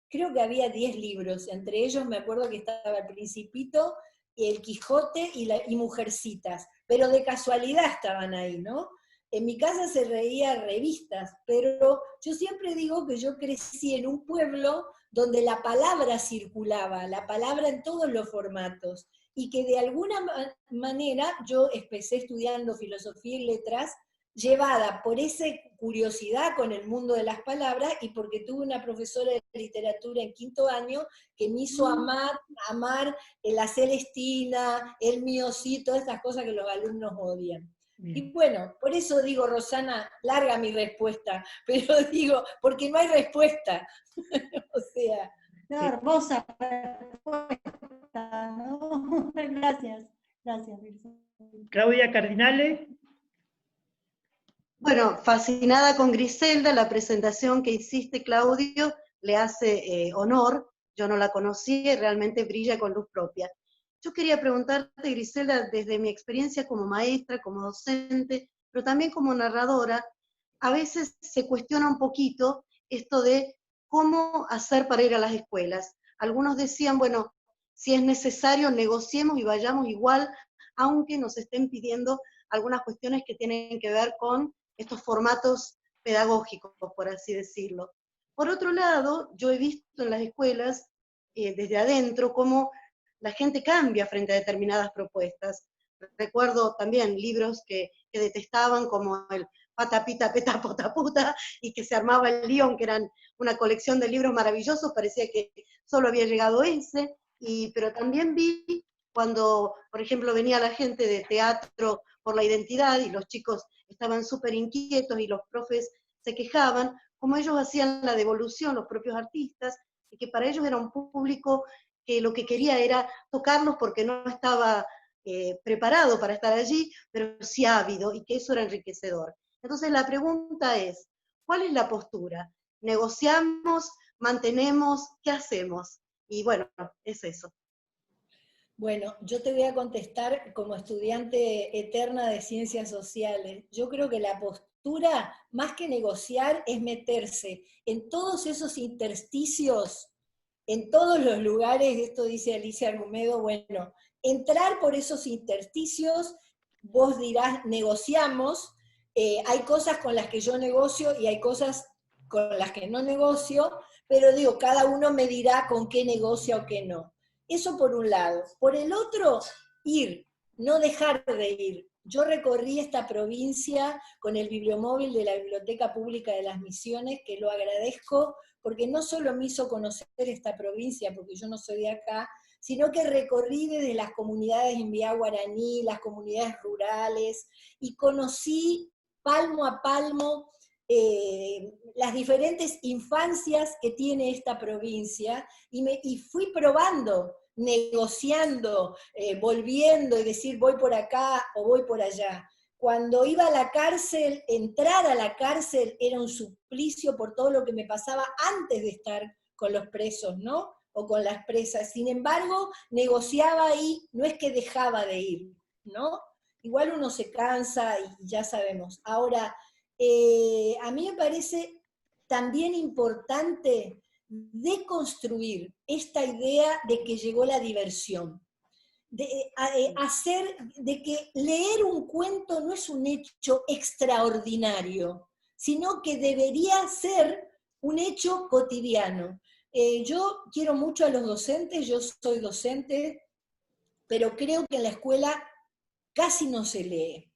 Speaker 2: creo que había 10 libros, entre ellos me acuerdo que estaba El Principito, El Quijote y Mujercitas, pero de casualidad estaban ahí, ¿no? En mi casa se leía revistas, pero yo siempre digo que yo crecí en un pueblo donde la palabra circulaba, la palabra en todos los formatos, y que de alguna manera yo empecé estudiando filosofía y letras, llevada por esa curiosidad con el mundo de las palabras y porque tuve una profesora de literatura en 5º año que me hizo amar la Celestina, el Miocito, todas estas cosas que los alumnos odian. Bien. Y bueno, por eso digo, Rosana, larga mi respuesta, pero digo, porque no hay respuesta. O sea...
Speaker 7: No, hermosa respuesta, ¿no? Gracias, gracias.
Speaker 1: Claudia Cardinale.
Speaker 3: Bueno, fascinada con Griselda, la presentación que hiciste, Claudio, le hace honor. Yo no la conocía y realmente brilla con luz propia. Yo quería preguntarte, Griselda, desde mi experiencia como maestra, como docente, pero también como narradora, a veces se cuestiona un poquito esto de cómo hacer para ir a las escuelas. Algunos decían, bueno, si es necesario, negociemos y vayamos igual, aunque nos estén pidiendo algunas cuestiones que tienen que ver con estos formatos pedagógicos, por así decirlo. Por otro lado, yo he visto en las escuelas, desde adentro, cómo la gente cambia frente a determinadas propuestas. Recuerdo también libros que detestaban, como el Patapita, Peta, Potaputa, y que se armaba el León, que eran una colección de libros maravillosos, parecía que solo había llegado ese, pero también vi cuando, por ejemplo, venía la gente de Teatro por la Identidad y los chicos estaban súper inquietos y los profes se quejaban, como ellos hacían la devolución, los propios artistas, y que para ellos era un público que lo que quería era tocarlos porque no estaba preparado para estar allí, pero sí ávido, y que eso era enriquecedor. Entonces la pregunta es, ¿cuál es la postura? ¿Negociamos? ¿Mantenemos? ¿Qué hacemos? Y bueno, es eso.
Speaker 2: Bueno, yo te voy a contestar como estudiante eterna de ciencias sociales. Yo creo que la postura, más que negociar, es meterse en todos esos intersticios, en todos los lugares, esto dice Alicia Argumedo, bueno, entrar por esos intersticios, vos dirás, negociamos, hay cosas con las que yo negocio y hay cosas con las que no negocio, pero digo, cada uno me dirá con qué negocia o qué no. Eso por un lado. Por el otro, ir, no dejar de ir. Yo recorrí esta provincia con el bibliomóvil de la Biblioteca Pública de las Misiones, que lo agradezco, porque no solo me hizo conocer esta provincia, porque yo no soy de acá, sino que recorrí desde las comunidades en Vía Guaraní, las comunidades rurales, y conocí palmo a palmo las diferentes infancias que tiene esta provincia, y fui probando, negociando, volviendo y decir voy por acá o voy por allá. Cuando iba a la cárcel, entrar a la cárcel era un suplicio por todo lo que me pasaba antes de estar con los presos, ¿no? O con las presas. Sin embargo, negociaba ahí, no es que dejaba de ir, ¿no? Igual uno se cansa y ya sabemos. Ahora, a mí me parece también importante deconstruir esta idea de que llegó la diversión. Hacer de que leer un cuento no es un hecho extraordinario, sino que debería ser un hecho cotidiano. Yo quiero mucho a los docentes, yo soy docente, pero creo que en la escuela casi no se lee.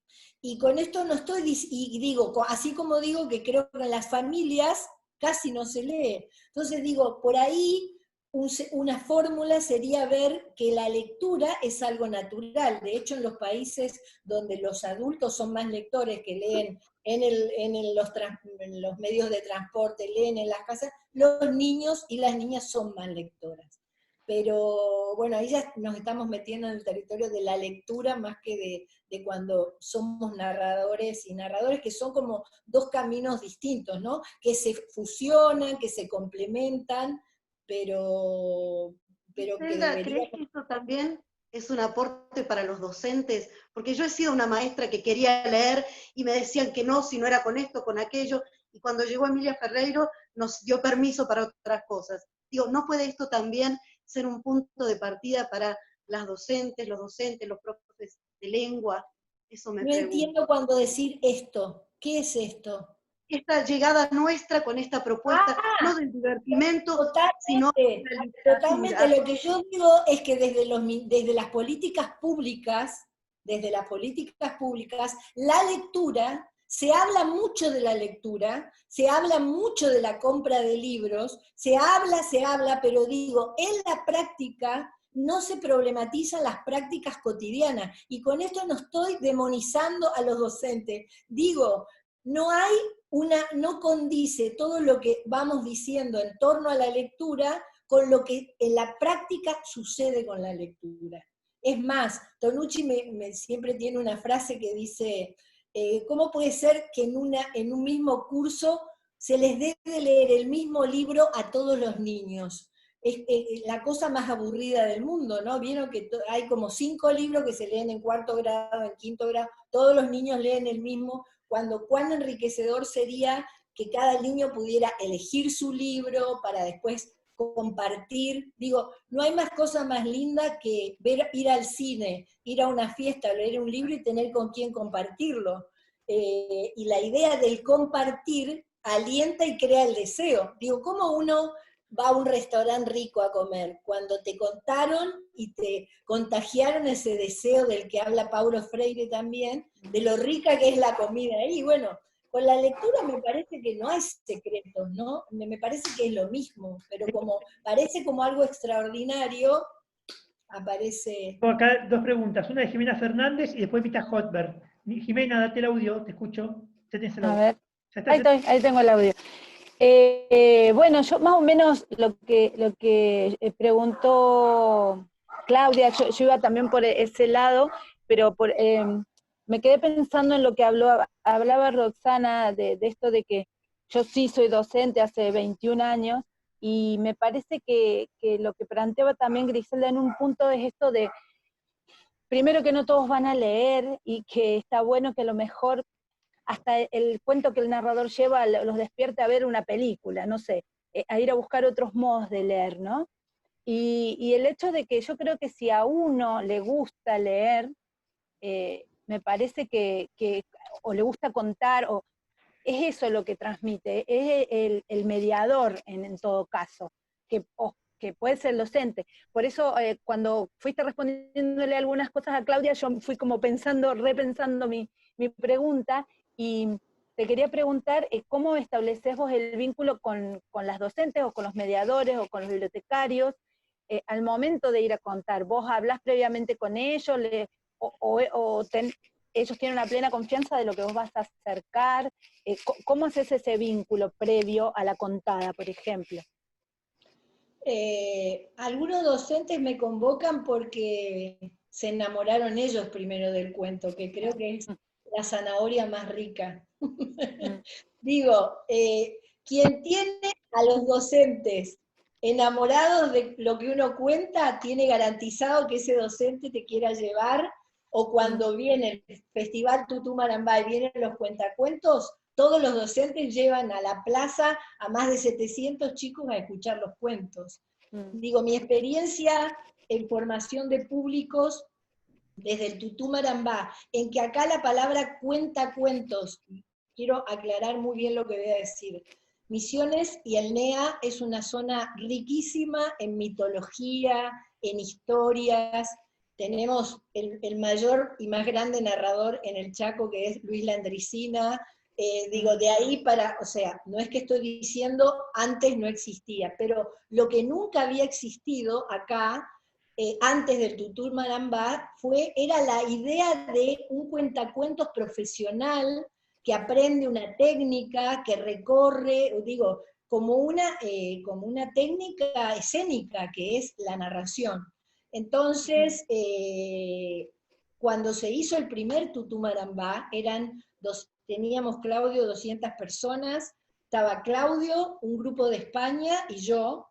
Speaker 2: Y con esto no estoy, y digo, así como digo que creo que en las familias casi no se lee. Entonces digo, por ahí una fórmula sería ver que la lectura es algo natural. De hecho, en los países donde los adultos son más lectores, que leen en los medios de transporte, leen en las casas, los niños y las niñas son más lectoras. Pero bueno, ahí ya nos estamos metiendo en el territorio de la lectura más que de cuando somos narradores y narradores, que son como dos caminos distintos, ¿no? Que se fusionan, que se complementan, pero que debería...
Speaker 3: ¿Crees que esto también es un aporte para los docentes? Porque yo he sido una maestra que quería leer y me decían que no, si no era con esto, con aquello, y cuando llegó Emilia Ferreiro nos dio permiso para otras cosas. Digo, ¿no puede esto también ser un punto de partida para las docentes, los profes de lengua? Eso me pregunto.
Speaker 2: No entiendo cuando decir esto. ¿Qué es esto?
Speaker 3: Esta llegada nuestra con esta propuesta, no del divertimento, sino de la literatura.
Speaker 2: Totalmente. Lo que yo digo es que desde las políticas públicas, la lectura, se habla mucho de la lectura, se habla mucho de la compra de libros, se habla, pero digo, en la práctica no se problematizan las prácticas cotidianas, y con esto no estoy demonizando a los docentes, digo, no condice todo lo que vamos diciendo en torno a la lectura con lo que en la práctica sucede con la lectura. Es más, Tonucci siempre tiene una frase que dice, ¿cómo puede ser que en un mismo curso se les debe leer el mismo libro a todos los niños? Es la cosa más aburrida del mundo, ¿no? Vieron que hay como 5 libros que se leen en 4º grado, en 5º grado, todos los niños leen el mismo, cuando cuán enriquecedor sería que cada niño pudiera elegir su libro para después compartir. Digo, no hay más cosa más linda que ir al cine, ir a una fiesta, leer un libro y tener con quién compartirlo. Y la idea del compartir alienta y crea el deseo. Digo, ¿cómo uno va a un restaurante rico a comer? Cuando te contaron y te contagiaron ese deseo del que habla Paulo Freire también, de lo rica que es la comida ahí. Bueno, con la lectura me parece que no hay secretos, ¿no? Me parece que es lo mismo, pero como parece como algo extraordinario, aparece...
Speaker 1: Tengo acá dos preguntas, una de Jimena Fernández y después Vita Hotberg. Jimena, date el audio, te escucho. Ya tienes el
Speaker 8: A
Speaker 1: audio.
Speaker 8: ver,
Speaker 1: Ya está,
Speaker 8: ahí estoy, ahí tengo el audio. Bueno, yo más o menos lo que preguntó Claudia, yo iba también por ese lado, pero me quedé pensando en lo que hablaba Roxana de esto de que yo sí soy docente hace 21 años, y me parece que lo que planteaba también Griselda en un punto es esto de, primero, que no todos van a leer, y que está bueno que a lo mejor hasta el cuento que el narrador lleva los despierte a ver una película, no sé, a ir a buscar otros modos de leer, ¿no? Y el hecho de que yo creo que si a uno le gusta leer, me parece o le gusta contar, o es eso lo que transmite, es el mediador en todo caso, que puede ser el docente. Por eso, cuando fuiste respondiéndole algunas cosas a Claudia, yo fui como repensando mi pregunta, y te quería preguntar cómo estableces vos el vínculo con las docentes, o con los mediadores, o con los bibliotecarios, al momento de ir a contar. ¿Vos hablás previamente con ellos, ellos tienen una plena confianza de lo que vos vas a acercar? ¿Cómo haces ese vínculo previo a la contada, por ejemplo?
Speaker 2: Algunos docentes me convocan porque se enamoraron ellos primero del cuento, que creo que es la zanahoria más rica. Digo, quien tiene a los docentes enamorados de lo que uno cuenta, tiene garantizado que ese docente te quiera llevar, o cuando viene el Festival Tutumarambá y vienen los cuentacuentos, todos los docentes llevan a la plaza a más de 700 chicos a escuchar los cuentos. Digo, mi experiencia en formación de públicos desde el Tutumarambá, en que acá la palabra cuentacuentos, quiero aclarar muy bien lo que voy a decir, Misiones y el NEA es una zona riquísima en mitología, en historias. Tenemos el mayor y más grande narrador en el Chaco, que es Luis Landricina. Digo, de ahí para, o sea, no es que estoy diciendo antes no existía, pero lo que nunca había existido acá, antes del Tutumarambá, era la idea de un cuentacuentos profesional que aprende una técnica, que recorre, digo, como una técnica escénica, que es la narración. Entonces, cuando se hizo el primer Tutumarambá, teníamos, Claudio, 200 personas, estaba Claudio, un grupo de España y yo,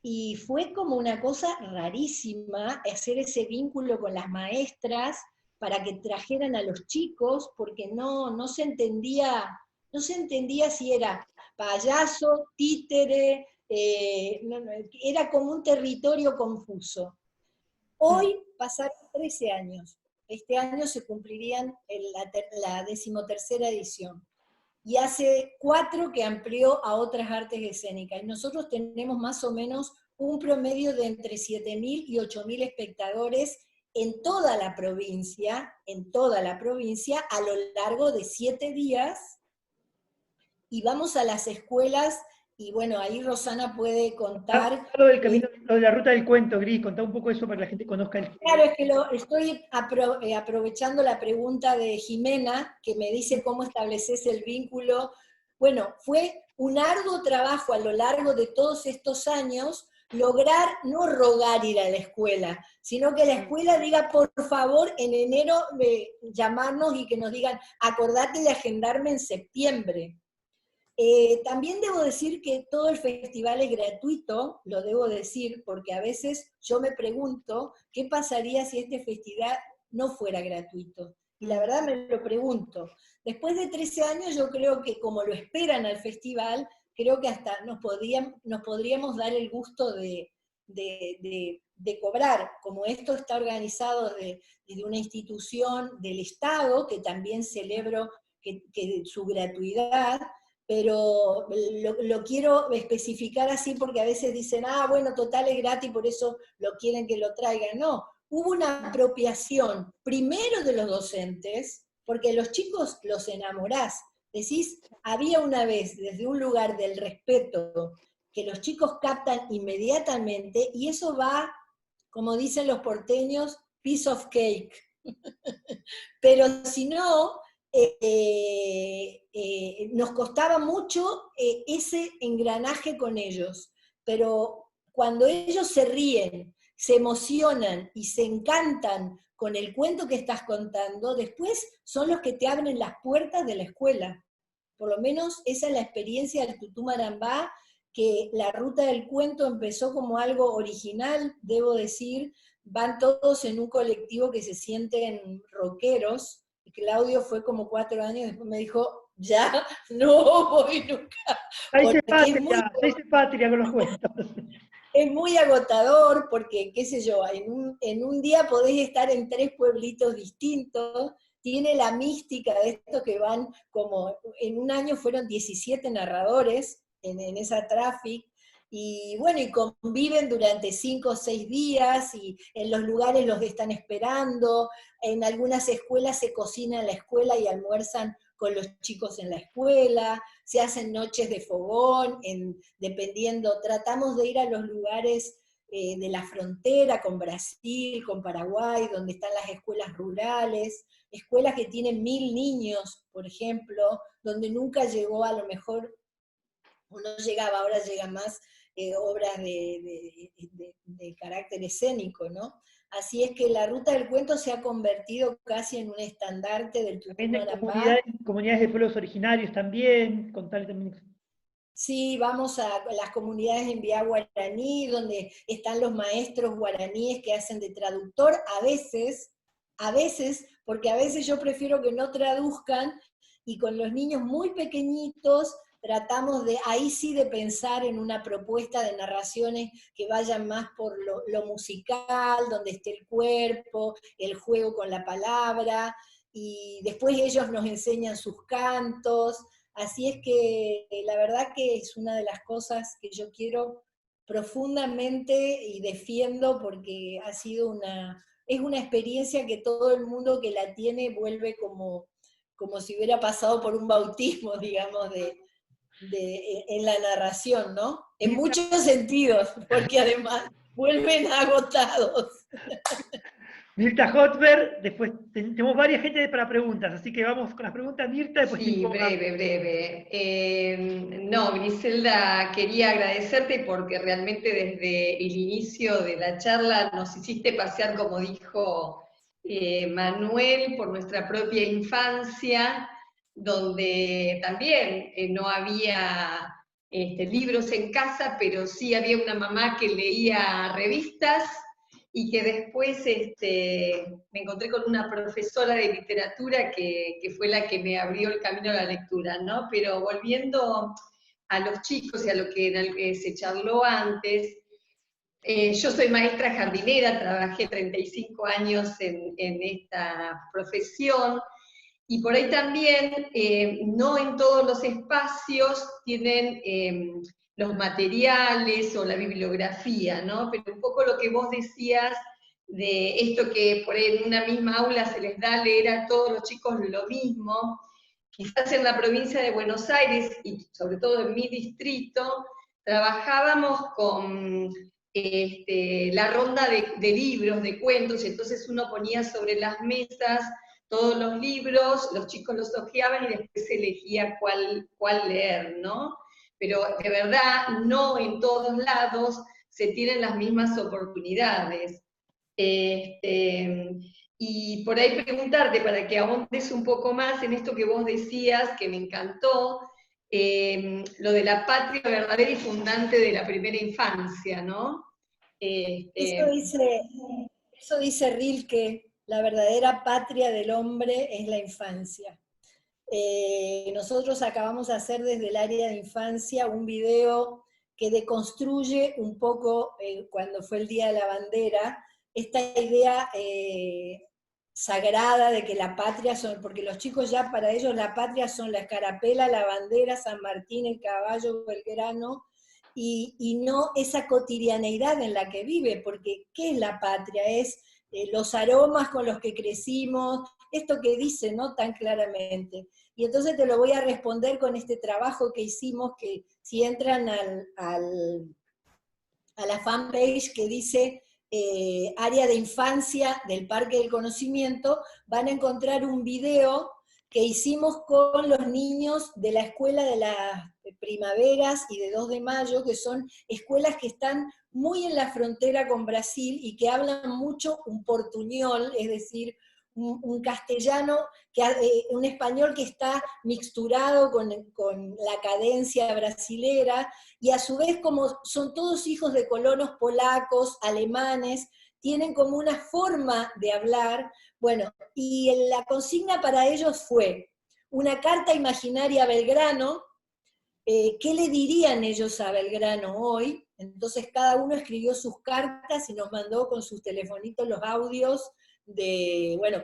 Speaker 2: y fue como una cosa rarísima hacer ese vínculo con las maestras para que trajeran a los chicos, porque no se entendía si era payaso, títere, era como un territorio confuso. Hoy pasaron 13 años, este año se cumplirían la 13ª edición, y hace 4 que amplió a otras artes escénicas, y nosotros tenemos más o menos un promedio de entre 7.000 y 8.000 espectadores en toda la provincia, a lo largo de 7 días, y vamos a las escuelas, y bueno, ahí Rosana puede contar.
Speaker 1: Lo del camino, lo de la ruta del cuento, Gris, contá un poco eso para que la gente conozca el...
Speaker 2: Claro, es que estoy aprovechando la pregunta de Jimena, que me dice cómo estableces el vínculo. Bueno, fue un arduo trabajo a lo largo de todos estos años lograr, no rogar ir a la escuela, sino que la escuela diga, por favor, en enero llamarnos y que nos digan, acordate de agendarme en septiembre. También debo decir que todo el festival es gratuito, lo debo decir, porque a veces yo me pregunto qué pasaría si este festival no fuera gratuito. Y la verdad me lo pregunto. Después de 13 años yo creo que como lo esperan al festival, creo que hasta nos podríamos dar el gusto de cobrar, como esto está organizado desde una institución del Estado, que también celebro que su gratuidad, pero lo quiero especificar así porque a veces dicen, bueno, total es gratis, por eso lo quieren que lo traigan. No, hubo una apropiación, primero de los docentes, porque los chicos los enamorás, Decís, había una vez, desde un lugar del respeto, que los chicos captan inmediatamente, y eso va, como dicen los porteños, piece of cake. Pero si no, nos costaba mucho ese engranaje con ellos. Pero cuando ellos se ríen, se emocionan y se encantan con el cuento que estás contando, después son los que te abren las puertas de la escuela. Por lo menos esa es la experiencia del Tutú Marambá, que la ruta del cuento empezó como algo original, debo decir, van todos en un colectivo que se sienten rockeros, y Claudio fue como 4 años, después me dijo, ya no voy nunca.
Speaker 1: Ahí se patria con los cuentos.
Speaker 2: Es muy agotador porque, qué sé yo, en un día podés estar en 3 pueblitos distintos, tiene la mística de estos que van como, en un año fueron 17 narradores en esa traffic, y bueno, y conviven durante 5 o 6 días, y en los lugares los están esperando, en algunas escuelas se cocina en la escuela y almuerzan con los chicos en la escuela, se hacen noches de fogón, dependiendo, tratamos de ir a los lugares de la frontera con Brasil, con Paraguay, donde están las escuelas rurales, escuelas que tienen 1000 niños, por ejemplo, donde nunca llegó, a lo mejor, o no llegaba, ahora llega más obras de carácter escénico, ¿no? Así es que la ruta del cuento se ha convertido casi en un estandarte del Tutú Marambá.
Speaker 1: Comunidades de pueblos originarios también, contarle también.
Speaker 2: Sí, vamos a las comunidades en Vía Guaraní, donde están los maestros guaraníes que hacen de traductor, a veces, porque a veces yo prefiero que no traduzcan, y con los niños muy pequeñitos tratamos de, ahí sí, de pensar en una propuesta de narraciones que vayan más por lo musical, donde esté el cuerpo, el juego con la palabra, y después ellos nos enseñan sus cantos. Así es que la verdad que es una de las cosas que yo quiero profundamente y defiendo, porque ha sido es una experiencia que todo el mundo que la tiene vuelve como si hubiera pasado por un bautismo, digamos, en la narración, ¿no? En muchos sentidos, porque además vuelven agotados.
Speaker 1: Mirta Hotberg, después tenemos varias gente para preguntas, así que vamos con las preguntas. Mirta, después
Speaker 9: Sí, breve. No, Griselda, quería agradecerte porque realmente desde el inicio de la charla nos hiciste pasear, como dijo Manuel, por nuestra propia infancia, donde también no había libros en casa, pero sí había una mamá que leía revistas, y que después me encontré con una profesora de literatura que fue la que me abrió el camino a la lectura, ¿no? Pero volviendo a los chicos y a lo que se charló antes, yo soy maestra jardinera, trabajé 35 años en esta profesión, y por ahí también, no en todos los espacios tienen los materiales o la bibliografía, ¿no? Pero un poco lo que vos decías de esto que por ahí en una misma aula se les da a leer a todos los chicos lo mismo, quizás en la provincia de Buenos Aires, y sobre todo en mi distrito, trabajábamos con la ronda de libros, de cuentos, y entonces uno ponía sobre las mesas todos los libros, los chicos los hojeaban y después se elegía cuál leer, ¿no? Pero de verdad, no en todos lados se tienen las mismas oportunidades. Y por ahí preguntarte, para que ahondes un poco más en esto que vos decías, que me encantó, lo de la patria verdadera y fundante de la primera infancia, ¿no?
Speaker 2: Eso dice Rilke, la verdadera patria del hombre es la infancia. Nosotros acabamos de hacer desde el área de infancia un video que deconstruye un poco, cuando fue el Día de la Bandera, esta idea sagrada de que la patria son, porque los chicos ya para ellos la patria son la escarapela, la bandera, San Martín, el caballo, Belgrano, y no esa cotidianeidad en la que vive, porque ¿qué es la patria? Es los aromas con los que crecimos, esto que dice, ¿no?, tan claramente. y entonces te lo voy a responder con este trabajo que hicimos, que si entran a la fanpage que dice área de infancia del Parque del Conocimiento, van a encontrar un video que hicimos con los niños de la Escuela de las Primaveras y de 2 de Mayo, que son escuelas que están muy en la frontera con Brasil y que hablan mucho un portuñol, es decir, un castellano, un español que está mixturado con la cadencia brasilera, y a su vez, como son todos hijos de colonos polacos, alemanes, tienen como una forma de hablar. Bueno, y la consigna para ellos fue una carta imaginaria a Belgrano. ¿Qué le dirían ellos a Belgrano hoy? Entonces cada uno escribió sus cartas y nos mandó con sus telefonitos los audios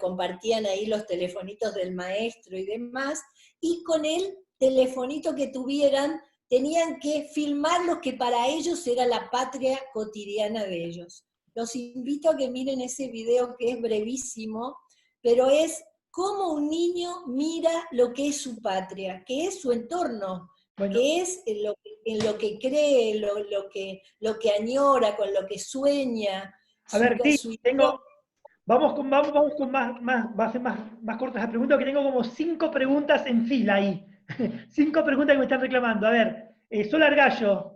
Speaker 2: compartían ahí los telefonitos del maestro y demás, y con el telefonito que tuvieran tenían que filmar lo que para ellos era la patria cotidiana de ellos. Los invito a que miren ese video, que es brevísimo, pero es cómo un niño mira lo que es su patria, que es su entorno, que es en lo que cree, lo que añora, con lo que sueña.
Speaker 1: A ver, sí, vamos con más cortas las preguntas, que tengo como 5 preguntas en fila ahí. 5 preguntas que me están reclamando. A ver, Sol Argallo.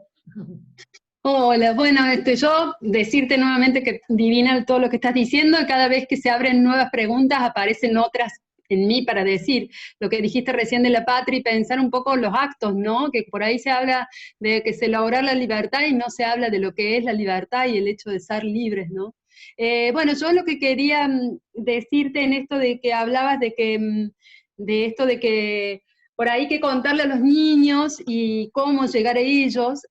Speaker 10: Hola, bueno, yo decirte nuevamente que divina todo lo que estás diciendo, y cada vez que se abren nuevas preguntas aparecen otras en mí para decir lo que dijiste recién de la patria y pensar un poco los actos, ¿no? Que por ahí se habla de que se logra la libertad y no se habla de lo que es la libertad y el hecho de ser libres, ¿no? Bueno, yo lo que quería decirte en esto de que hablabas de esto de que por ahí que contarle a los niños y cómo llegar a ellos,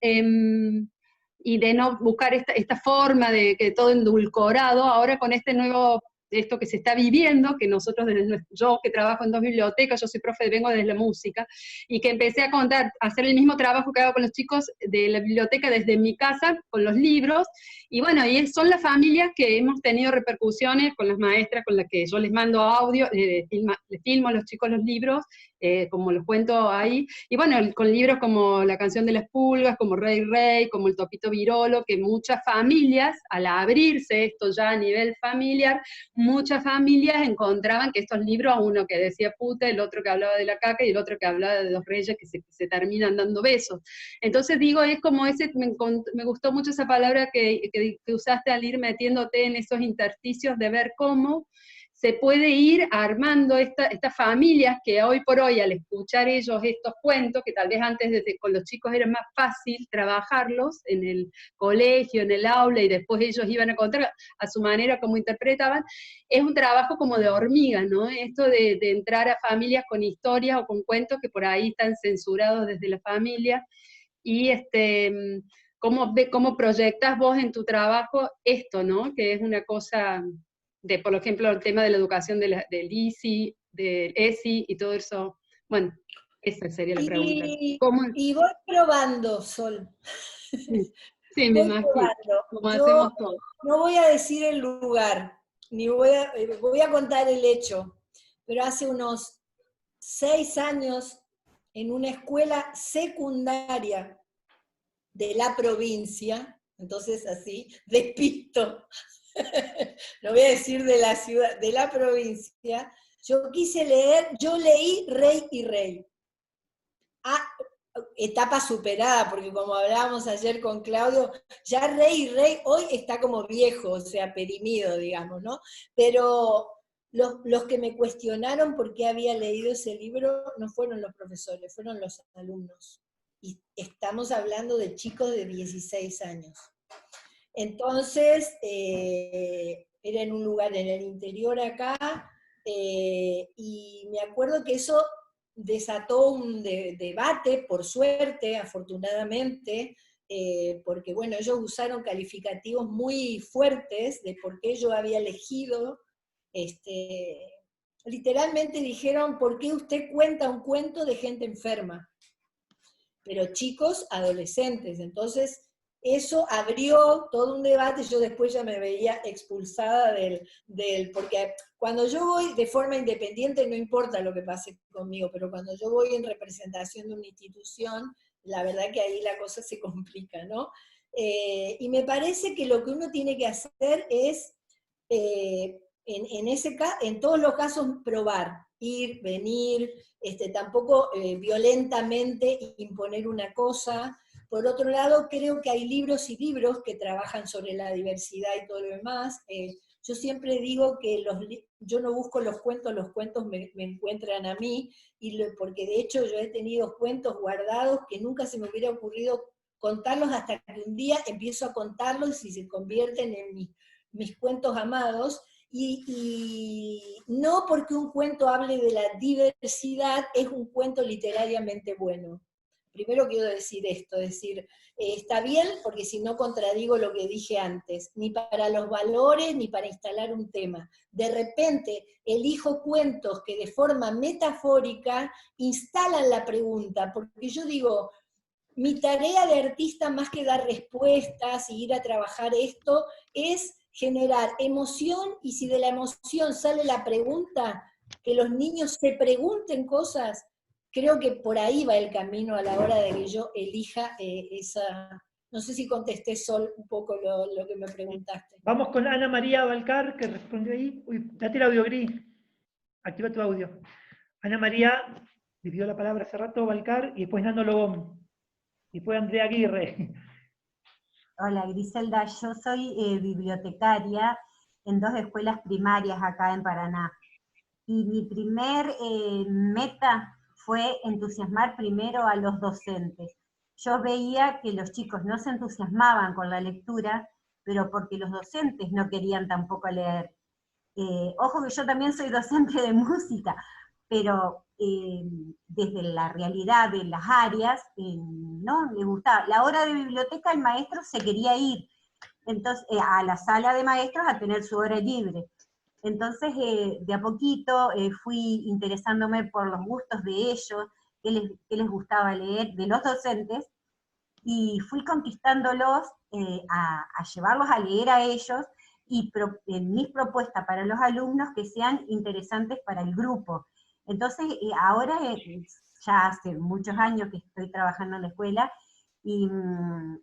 Speaker 10: y de no buscar esta forma de que todo endulcorado, ahora con esto que se está viviendo, que nosotros, yo que trabajo en 2 bibliotecas, yo soy profe, vengo desde la música, y que empecé a hacer el mismo trabajo que hago con los chicos de la biblioteca desde mi casa, con los libros, y bueno, y son las familias que hemos tenido repercusiones con las maestras, con las que yo les mando audio, les filmo a los chicos los libros, como los cuento ahí, y bueno, con libros como La canción de las pulgas, como Rey Rey, como El Topito Virolo, que muchas familias, al abrirse esto ya a nivel familiar, muchas familias encontraban que estos libros, uno que decía puta, el otro que hablaba de la caca, y el otro que hablaba de 2 reyes que se terminan dando besos. Entonces digo, es como me gustó mucho esa palabra que usaste al ir metiéndote en esos intersticios de ver cómo se puede ir armando estas familias que hoy por hoy, al escuchar ellos estos cuentos, que tal vez antes con los chicos era más fácil trabajarlos en el colegio, en el aula, y después ellos iban a contar a su manera cómo interpretaban, es un trabajo como de hormiga, ¿no? Esto de entrar a familias con historias o con cuentos que por ahí están censurados desde la familia, y cómo proyectas vos en tu trabajo esto, ¿no? Que es una cosa por ejemplo, el tema de la educación del ICI, del ESI y todo eso. Bueno, esa sería la pregunta.
Speaker 2: Y voy probando, Sol.
Speaker 10: Sí, me imagino. Como hacemos todos.
Speaker 2: No voy a decir el lugar, ni voy a contar el hecho, pero hace unos 6 años, en una escuela secundaria de la provincia, entonces así, despisto, no voy a decir de la ciudad, de la provincia, yo leí Rey y Rey. Etapa superada, porque como hablábamos ayer con Claudio, ya Rey y Rey hoy está como viejo, o sea, perimido, digamos, ¿no? Pero los que me cuestionaron por qué había leído ese libro no fueron los profesores, fueron los alumnos. Y estamos hablando de chicos de 16 años. Entonces, era en un lugar en el interior acá, y me acuerdo que eso desató un debate, por suerte, afortunadamente, porque bueno, ellos usaron calificativos muy fuertes de por qué yo había elegido, literalmente dijeron, ¿por qué usted cuenta un cuento de gente enferma? Pero chicos, adolescentes, entonces eso abrió todo un debate, yo después ya me veía expulsada porque cuando yo voy de forma independiente no importa lo que pase conmigo, pero cuando yo voy en representación de una institución, la verdad que ahí la cosa se complica, ¿no? Y me parece que lo que uno tiene que hacer es, en todos los casos, probar, ir, venir, tampoco violentamente imponer una cosa. Por otro lado, creo que hay libros y libros que trabajan sobre la diversidad y todo lo demás. Yo siempre digo que yo no busco los cuentos me encuentran a mí, porque de hecho yo he tenido cuentos guardados que nunca se me hubiera ocurrido contarlos hasta que un día empiezo a contarlos y se convierten en mis cuentos amados. Y no porque un cuento hable de la diversidad es un cuento literariamente bueno. Primero quiero decir esto, está bien, porque si no contradigo lo que dije antes, ni para los valores, ni para instalar un tema. De repente elijo cuentos que de forma metafórica instalan la pregunta, porque yo digo, mi tarea de artista, más que dar respuestas y ir a trabajar esto, es generar emoción, y si de la emoción sale la pregunta, que los niños se pregunten cosas. Creo que por ahí va el camino a la hora de que yo elija esa... No sé si contesté, Sol, un poco lo que me preguntaste.
Speaker 1: Vamos con Ana María Balcar, que respondió ahí. Uy, date el audio, Gris. Activa tu audio. Ana María pidió la palabra hace rato, Balcar, y después Nando Lobón. Y después Andrea Aguirre.
Speaker 11: Hola, Griselda. Yo soy bibliotecaria en 2 escuelas primarias acá en Paraná. Y mi primer meta fue entusiasmar primero a los docentes. Yo veía que los chicos no se entusiasmaban con la lectura, pero porque los docentes no querían tampoco leer. Ojo que yo también soy docente de música, pero desde la realidad de las áreas, no le gustaba. La hora de biblioteca, el maestro se quería ir entonces, a la sala de maestros a tener su hora libre. Entonces, de a poquito fui interesándome por los gustos de ellos, qué les gustaba leer, de los docentes, y fui conquistándolos a llevarlos a leer a ellos, y en mis propuestas para los alumnos que sean interesantes para el grupo. Entonces, ahora ya hace muchos años que estoy trabajando en la escuela, y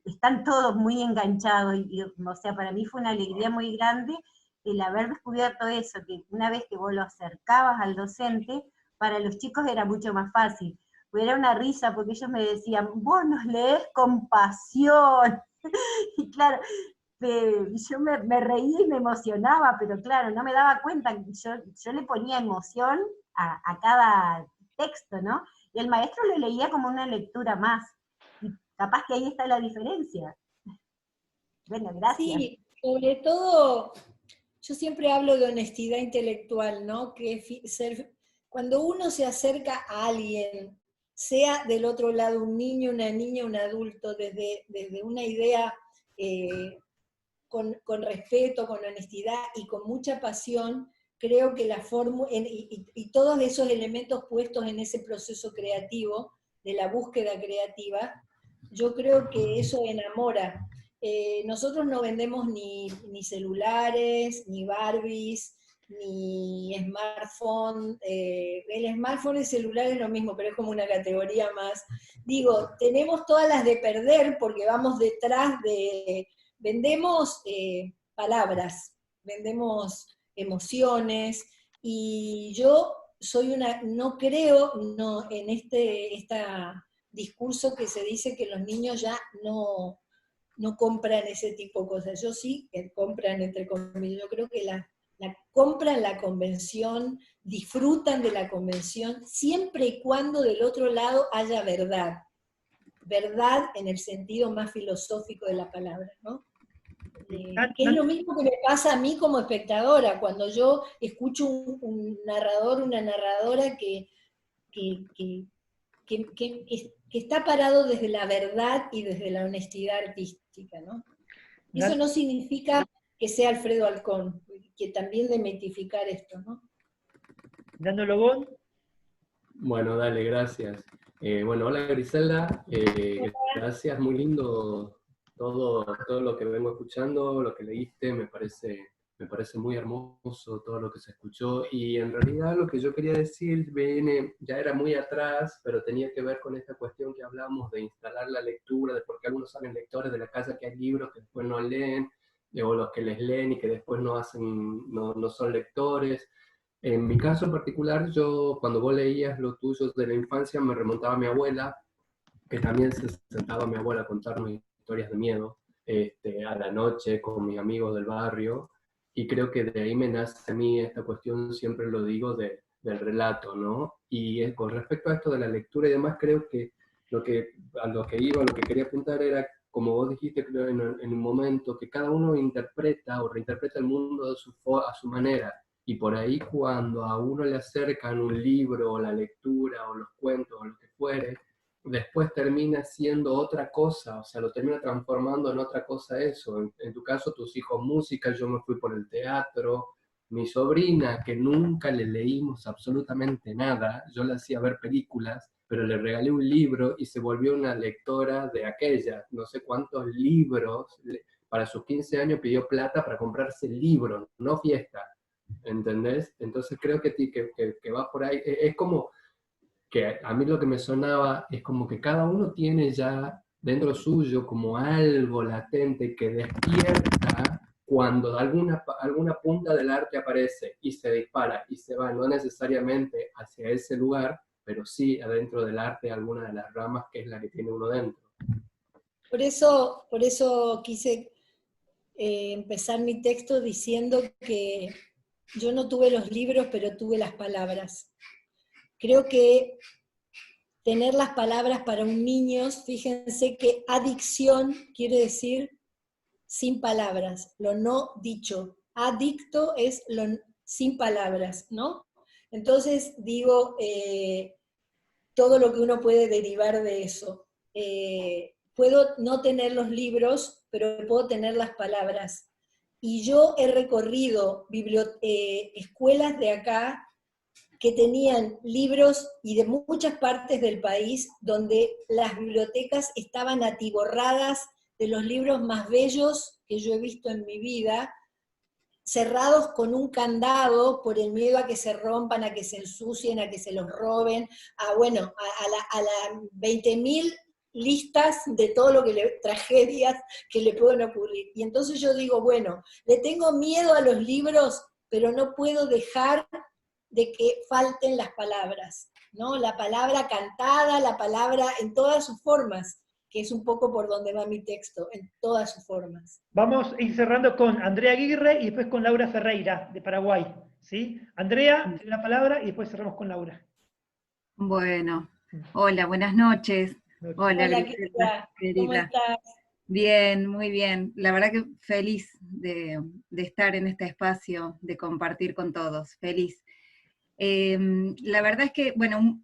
Speaker 11: están todos muy enganchados, o sea, para mí fue una alegría muy grande el haber descubierto eso, que una vez que vos lo acercabas al docente, para los chicos era mucho más fácil. Era una risa porque ellos me decían, vos nos leés con pasión. Y claro, yo me reía y me emocionaba, pero claro, no me daba cuenta, yo le ponía emoción a cada texto, ¿no? Y el maestro lo leía como una lectura más. Y capaz que ahí está la diferencia. Bueno, gracias.
Speaker 2: Sí, sobre todo, yo siempre hablo de honestidad intelectual, ¿no? Que cuando uno se acerca a alguien, sea del otro lado un niño, una niña, un adulto, desde una idea con respeto, con honestidad y con mucha pasión, creo que la fórmula, y todos esos elementos puestos en ese proceso creativo, de la búsqueda creativa, yo creo que eso enamora. Nosotros no vendemos ni celulares, ni Barbies, ni smartphone. El smartphone y el celular es lo mismo, pero es como una categoría más. Digo, tenemos todas las de perder porque vamos detrás de... Vendemos palabras, vendemos emociones, y yo soy no creo en este discurso que se dice que los niños ya no compran ese tipo de cosas. Yo sí que compran, entre comillas. Yo creo que la compran la convención, disfrutan de la convención, siempre y cuando del otro lado haya verdad. Verdad en el sentido más filosófico de la palabra, ¿no? Que es lo mismo que me pasa a mí como espectadora, cuando yo escucho un narrador, una narradora que está parado desde la verdad y desde la honestidad artística, ¿no? Y eso no significa que sea Alfredo Alcón, que también demitificar esto, ¿no?
Speaker 1: Nando Lobón.
Speaker 12: Bueno, dale, gracias. Bueno, hola Griselda, gracias, muy lindo todo lo que vengo escuchando, lo que leíste, me parece muy hermoso todo lo que se escuchó, y en realidad lo que yo quería decir ya era muy atrás, pero tenía que ver con esta cuestión que hablamos de instalar la lectura, de por qué algunos salen lectores de la casa que hay libros que después no leen, o los que les leen y que después no son lectores. En mi caso en particular, yo cuando vos leías lo tuyo de la infancia me remontaba a mi abuela, que también se sentaba mi abuela a contarnos historias de miedo a la noche con mis amigos del barrio, y creo que de ahí me nace a mí esta cuestión, siempre lo digo, del relato, ¿no? Y con respecto a esto de la lectura y demás, creo que lo que quería apuntar era, como vos dijiste, creo, en un momento, que cada uno interpreta o reinterpreta el mundo a su manera, y por ahí cuando a uno le acercan un libro, o la lectura, o los cuentos, o lo que fuere, después termina siendo otra cosa, o sea, lo termina transformando en otra cosa eso. En tu caso, tus hijos música, yo me fui por el teatro. Mi sobrina, que nunca le leímos absolutamente nada, yo le hacía ver películas, pero le regalé un libro y se volvió una lectora de aquellas, no sé cuántos libros. Para sus 15 años pidió plata para comprarse libros, no fiesta, ¿entendés? Entonces creo que va por ahí. Es como que a mí lo que me sonaba es como que cada uno tiene ya dentro suyo como algo latente que despierta cuando alguna punta del arte aparece y se dispara y se va, no necesariamente hacia ese lugar, pero sí adentro del arte alguna de las ramas que es la que tiene uno dentro.
Speaker 2: Por eso quise empezar mi texto diciendo que yo no tuve los libros, pero tuve las palabras. Creo que tener las palabras para un niño, fíjense que adicción quiere decir sin palabras, lo no dicho. Adicto es lo sin palabras, ¿no? Entonces digo, todo lo que uno puede derivar de eso. Puedo no tener los libros, pero puedo tener las palabras. Y yo he recorrido escuelas de acá que tenían libros y de muchas partes del país donde las bibliotecas estaban atiborradas de los libros más bellos que yo he visto en mi vida, cerrados con un candado por el miedo a que se rompan, a que se ensucien, a que se los roben, a las 20.000 listas de todo lo que tragedias que le pueden ocurrir. Y entonces yo digo, bueno, le tengo miedo a los libros, pero no puedo dejar de que falten las palabras, ¿no? La palabra cantada, la palabra en todas sus formas, que es un poco por donde va mi texto, en todas sus formas.
Speaker 1: Vamos a ir cerrando con Andrea Aguirre y después con Laura Ferreira, de Paraguay. ¿Sí? Andrea, tiene la palabra y después cerramos con Laura.
Speaker 13: Bueno, hola, buenas noches. Hola,
Speaker 2: Griselda, ¿cómo estás?
Speaker 13: Bien, muy bien. La verdad que feliz de estar en este espacio, de compartir con todos, feliz. La verdad es que, bueno,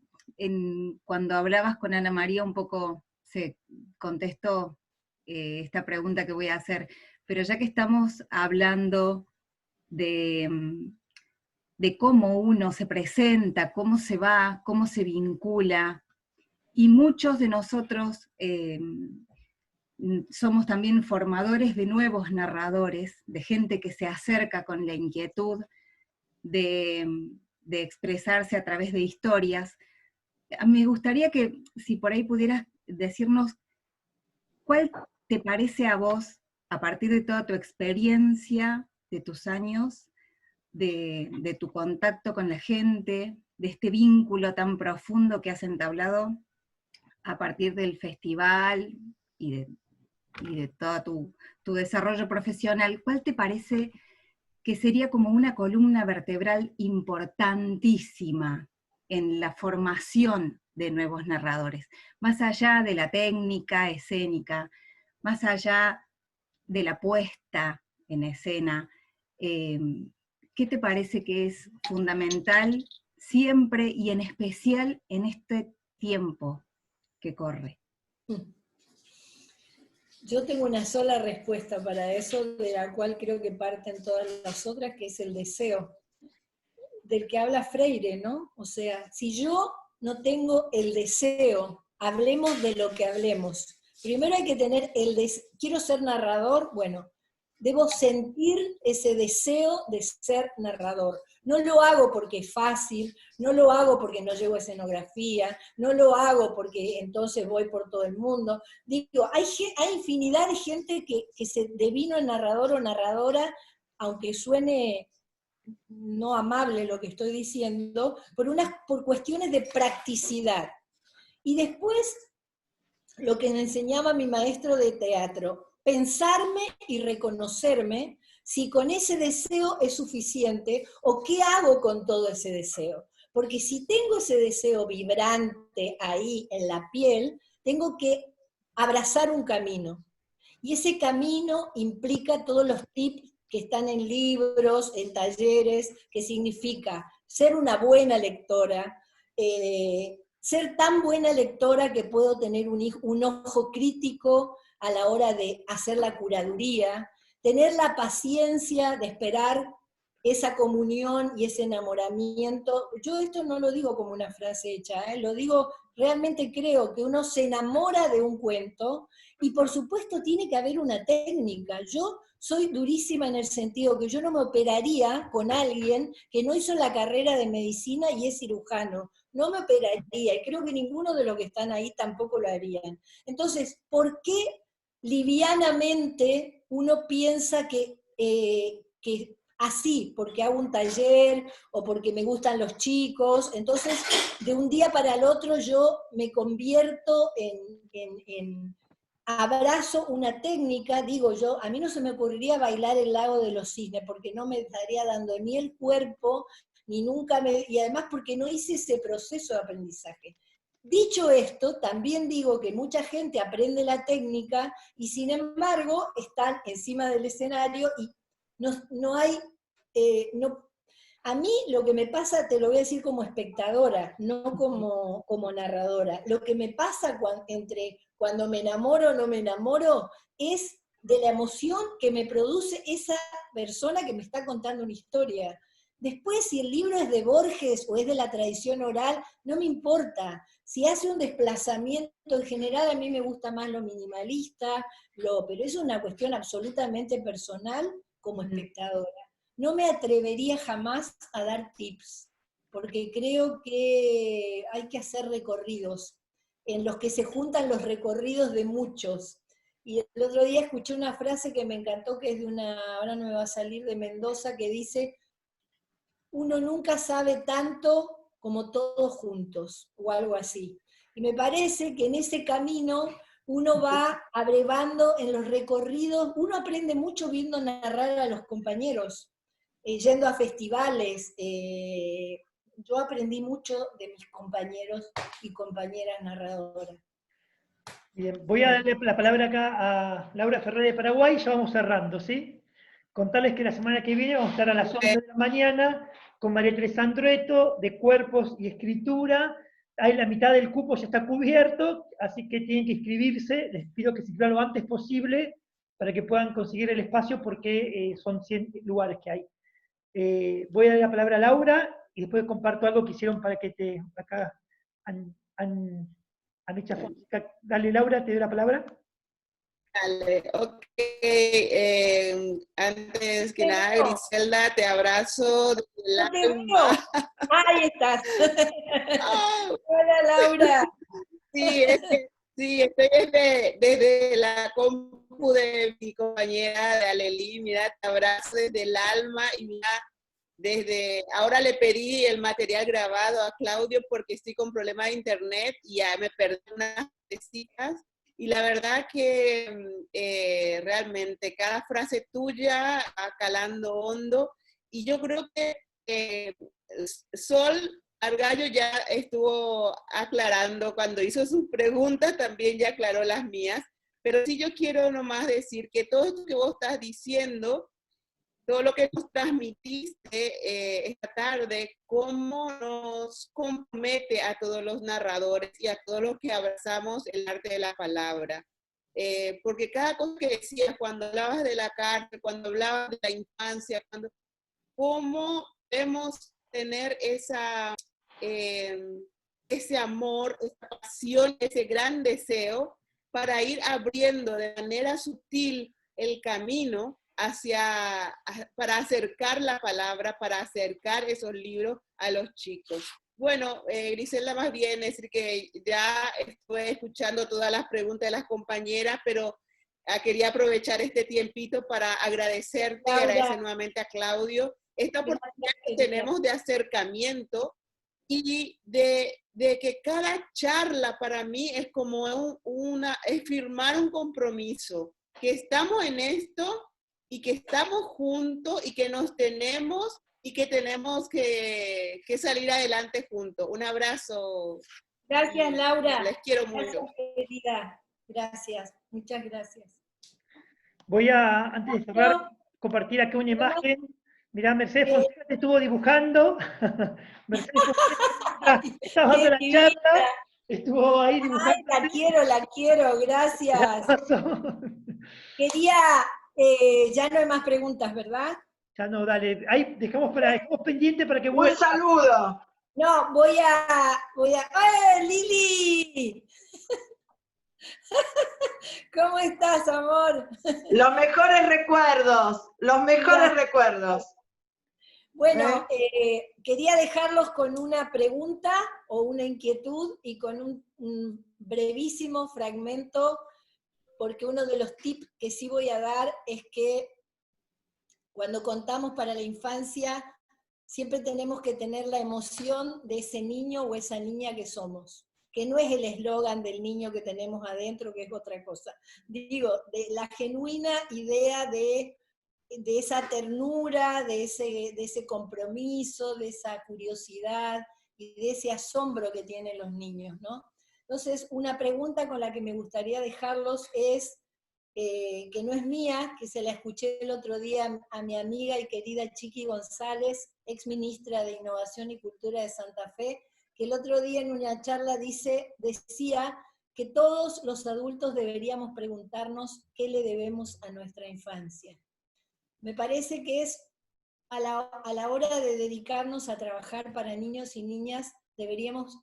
Speaker 13: cuando hablabas con Ana María un poco se contestó esta pregunta que voy a hacer, pero ya que estamos hablando de cómo uno se presenta, cómo se va, cómo se vincula, y muchos de nosotros somos también formadores de nuevos narradores, de gente que se acerca con la inquietud de expresarse a través de historias. Me gustaría que, si por ahí pudieras decirnos, ¿cuál te parece a vos, a partir de toda tu experiencia, de tus años, de tu contacto con la gente, de este vínculo tan profundo que has entablado a partir del festival y de todo tu desarrollo profesional, ¿cuál te parece que sería como una columna vertebral importantísima en la formación de nuevos narradores? Más allá de la técnica escénica, más allá de la puesta en escena, ¿qué te parece que es fundamental siempre y en especial en este tiempo que corre?
Speaker 2: Yo tengo una sola respuesta para eso, de la cual creo que parten todas las otras, que es el deseo, del que habla Freire, ¿no? O sea, si yo no tengo el deseo, hablemos de lo que hablemos, Primero hay que tener quiero ser narrador, bueno, debo sentir ese deseo de ser narrador. No lo hago porque es fácil, no lo hago porque no llevo escenografía, no lo hago porque entonces voy por todo el mundo. Digo, hay infinidad de gente que se devino en narrador o narradora, aunque suene no amable lo que estoy diciendo, por cuestiones de practicidad. Y después, lo que me enseñaba mi maestro de teatro, pensarme y reconocerme si con ese deseo es suficiente o qué hago con todo ese deseo. Porque si tengo ese deseo vibrante ahí en la piel, tengo que abrazar un camino. Y ese camino implica todos los tips que están en libros, en talleres, que significa ser una buena lectora, ser tan buena lectora que puedo tener un ojo crítico a la hora de hacer la curaduría, tener la paciencia de esperar esa comunión y ese enamoramiento. Yo esto no lo digo como una frase hecha, lo digo, realmente creo que uno se enamora de un cuento y por supuesto tiene que haber una técnica. Yo soy durísima en el sentido que yo no me operaría con alguien que no hizo la carrera de medicina y es cirujano. No me operaría, y creo que ninguno de los que están ahí tampoco lo harían. Entonces, ¿por qué livianamente uno piensa que así, porque hago un taller o porque me gustan los chicos, entonces de un día para el otro yo me convierto en abrazo una técnica, digo yo, a mí no se me ocurriría bailar el lago de los cisnes, porque no me estaría dando ni el cuerpo, ni nunca y además porque no hice ese proceso de aprendizaje. Dicho esto, también digo que mucha gente aprende la técnica y sin embargo están encima del escenario y no hay, a mí lo que me pasa, te lo voy a decir como espectadora, no como narradora, lo que me pasa cuando me enamoro o no me enamoro es de la emoción que me produce esa persona que me está contando una historia. Después, si el libro es de Borges o es de la tradición oral, no me importa. Si hace un desplazamiento, en general a mí me gusta más lo minimalista, pero es una cuestión absolutamente personal como espectadora. No me atrevería jamás a dar tips, porque creo que hay que hacer recorridos, en los que se juntan los recorridos de muchos. Y el otro día escuché una frase que me encantó, que es ahora no me va a salir, de Mendoza, que dice: uno nunca sabe tanto como todos juntos, o algo así. Y me parece que en ese camino uno va abrevando en los recorridos, uno aprende mucho viendo narrar a los compañeros, yendo a festivales. Yo aprendí mucho de mis compañeros y compañeras narradoras.
Speaker 1: Bien, voy a darle la palabra acá a Laura Ferrer de Paraguay y ya vamos cerrando, ¿sí? Contarles que la semana que viene vamos a estar a las 11 de la mañana con María Teresa Andrueto, de Cuerpos y Escritura. Ahí la mitad del cupo ya está cubierto, así que tienen que inscribirse. Les pido que se inscriban lo antes posible para que puedan conseguir el espacio, porque son 100 lugares que hay. Voy a dar la palabra a Laura y después comparto algo que hicieron para que acá Amicha Fonseca. Dale, Laura, te doy la palabra.
Speaker 14: Dale, ok. Antes que nada, Griselda, te abrazo desde el alma.
Speaker 2: Ahí estás. Hola, Laura.
Speaker 14: Sí, estoy desde la compu de mi compañera de Alelí. Mira, te abrazo desde el alma y mira, ahora le pedí el material grabado a Claudio porque estoy con problemas de internet y ya me perdí unas citas. Y la verdad que realmente cada frase tuya va calando hondo. Y yo creo que Sol Argallo ya estuvo aclarando cuando hizo sus preguntas, también ya aclaró las mías. Pero sí yo quiero nomás decir que todo esto que vos estás diciendo, todo lo que nos transmitiste esta tarde, cómo nos compromete a todos los narradores y a todos los que abrazamos el arte de la palabra. Porque cada cosa que decías, cuando hablabas de la cárcel, cuando hablabas de la infancia, cómo debemos tener ese amor, esa pasión, ese gran deseo para ir abriendo de manera sutil el camino para acercar la palabra, para acercar esos libros a los chicos. Bueno, Griselda, más bien es decir que ya estoy escuchando todas las preguntas de las compañeras, pero quería aprovechar este tiempito para agradecerte y agradecer nuevamente a Claudio esta oportunidad que tenemos de acercamiento y de que cada charla para mí es como es firmar un compromiso, que estamos en esto y que estamos juntos y que nos tenemos y que tenemos que salir adelante juntos. Un abrazo.
Speaker 2: Gracias, Laura.
Speaker 14: Les quiero
Speaker 2: Gracias,
Speaker 14: mucho.
Speaker 2: querida. Gracias, muchas gracias.
Speaker 1: Voy a, antes de cerrar, compartir acá una imagen. Mirá, Mercedes Fonseca te estuvo dibujando. Mercedes Fonseca estaba dando la charla, estuvo ahí dibujando.
Speaker 2: Ay, la quiero, gracias. Quería, ya no hay más preguntas, ¿verdad?
Speaker 1: Ya no, dale. Ahí dejamos pendiente para que vuelva.
Speaker 15: ¡Un saludo!
Speaker 2: No, voy a... ¡Ay, Lili! ¿Cómo estás, amor?
Speaker 15: Los mejores recuerdos, los mejores recuerdos.
Speaker 2: Bueno, quería dejarlos con una pregunta o una inquietud y con un brevísimo fragmento, porque uno de los tips que sí voy a dar es que cuando contamos para la infancia, siempre tenemos que tener la emoción de ese niño o esa niña que somos, que no es el eslogan del niño que tenemos adentro, que es otra cosa. Digo, de la genuina idea de esa ternura, de ese compromiso, de esa curiosidad y de ese asombro que tienen los niños, ¿no? Entonces, una pregunta con la que me gustaría dejarlos es, que no es mía, que se la escuché el otro día a mi amiga y querida Chiqui González, ex ministra de Innovación y Cultura de Santa Fe, que el otro día en una charla decía que todos los adultos deberíamos preguntarnos qué le debemos a nuestra infancia. Me parece que es a la hora de dedicarnos a trabajar para niños y niñas, deberíamos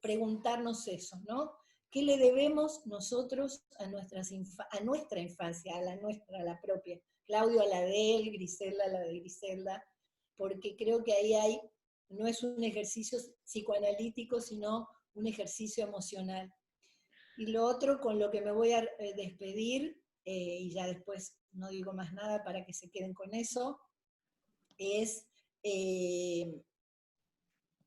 Speaker 2: preguntarnos eso, ¿no? ¿Qué le debemos nosotros a nuestra infancia, a la propia? Claudio a la de él, Griselda a la de Griselda, porque creo que ahí no es un ejercicio psicoanalítico, sino un ejercicio emocional. Y lo otro con lo que me voy a despedir, y ya después no digo más nada para que se queden con eso, es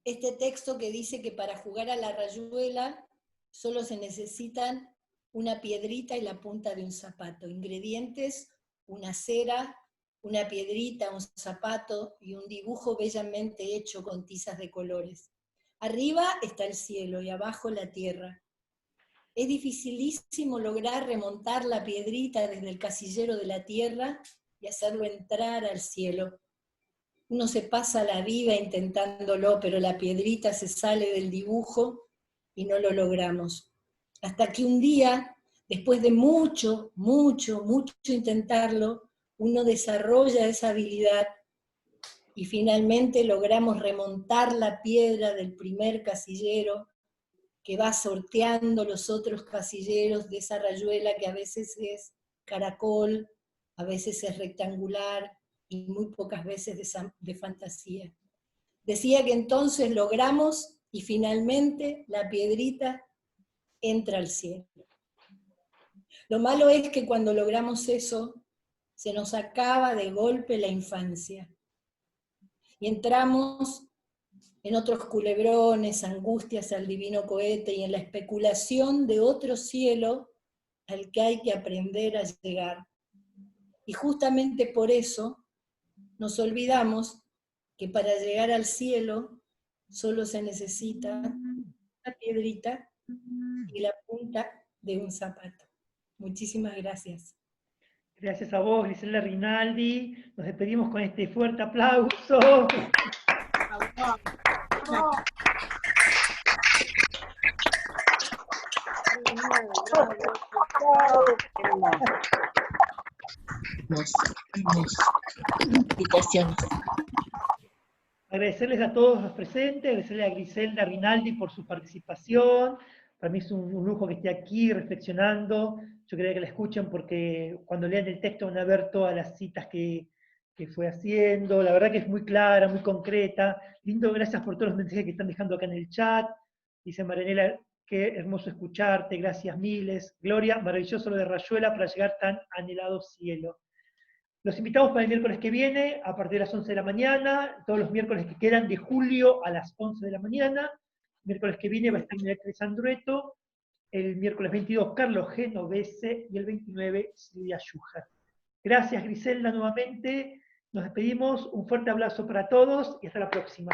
Speaker 2: este texto que dice que para jugar a la rayuela solo se necesitan una piedrita y la punta de un zapato. Ingredientes: una cera, una piedrita, un zapato y un dibujo bellamente hecho con tizas de colores. Arriba está el cielo y abajo la tierra. Es dificilísimo lograr remontar la piedrita desde el casillero de la tierra y hacerlo entrar al cielo. Uno se pasa la vida intentándolo, pero la piedrita se sale del dibujo y no lo logramos. Hasta que un día, después de mucho intentarlo, uno desarrolla esa habilidad y finalmente logramos remontar la piedra del primer casillero que va sorteando los otros casilleros de esa rayuela que a veces es caracol, a veces es rectangular y muy pocas veces de fantasía. Decía que entonces logramos y finalmente la piedrita entra al cielo. Lo malo es que cuando logramos eso, se nos acaba de golpe la infancia. Y entramos en otros culebrones, angustias al divino cohete y en la especulación de otro cielo al que hay que aprender a llegar. Y justamente por eso nos olvidamos que para llegar al cielo solo se necesita una piedrita y la punta de un zapato. Muchísimas gracias.
Speaker 1: Gracias a vos, Griselda Rinaldi. Nos despedimos con este fuerte aplauso.
Speaker 5: Felicitaciones.
Speaker 1: Agradecerles a todos los presentes, agradecerle a Griselda Rinaldi por su participación, Para mí es un lujo que esté aquí reflexionando. Yo quería que la escuchen porque cuando lean el texto van a ver todas las citas que fue haciendo. La verdad que es muy clara, muy concreta. Lindo, gracias por todos los mensajes que están dejando acá en el chat. Dice Marianela, qué hermoso escucharte, gracias miles. Gloria, maravilloso lo de Rayuela para llegar tan anhelado cielo. Los invitamos para el miércoles que viene, a partir de las 11 de la mañana, todos los miércoles que quedan de julio a las 11 de la mañana. El miércoles que viene va a estar Miguel Andrueto, el miércoles 22 Carlos Genovese y el 29 Silvia Schuher. Gracias Griselda nuevamente, nos despedimos, un fuerte abrazo para todos y hasta la próxima.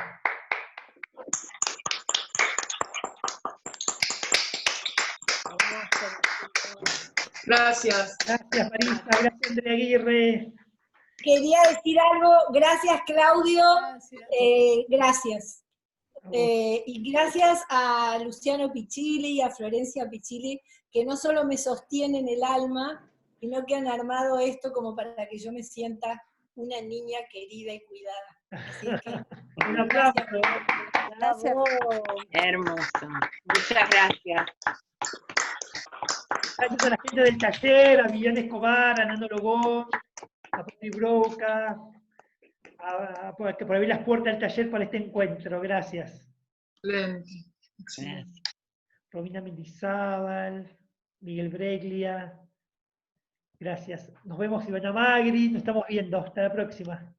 Speaker 15: Gracias.
Speaker 1: Gracias Marisa, gracias Andrea Aguirre.
Speaker 2: Quería decir algo, gracias Claudio, gracias. Y gracias a Luciano Pichili y a Florencia Pichili, que no solo me sostienen el alma, sino que han armado esto como para que yo me sienta una niña querida y cuidada. Así que,
Speaker 1: un aplauso.
Speaker 2: Gracias.
Speaker 16: Hermoso. Muchas gracias.
Speaker 1: Gracias a la gente del taller, a Viviana Escobar, a Nando Logón, a Pati Broca, por abrir las puertas del taller para este encuentro. Gracias.
Speaker 15: Excelente.
Speaker 1: Romina Mendizábal, Miguel Breglia. Gracias. Nos vemos Ivana Magri, nos estamos viendo. Hasta la próxima.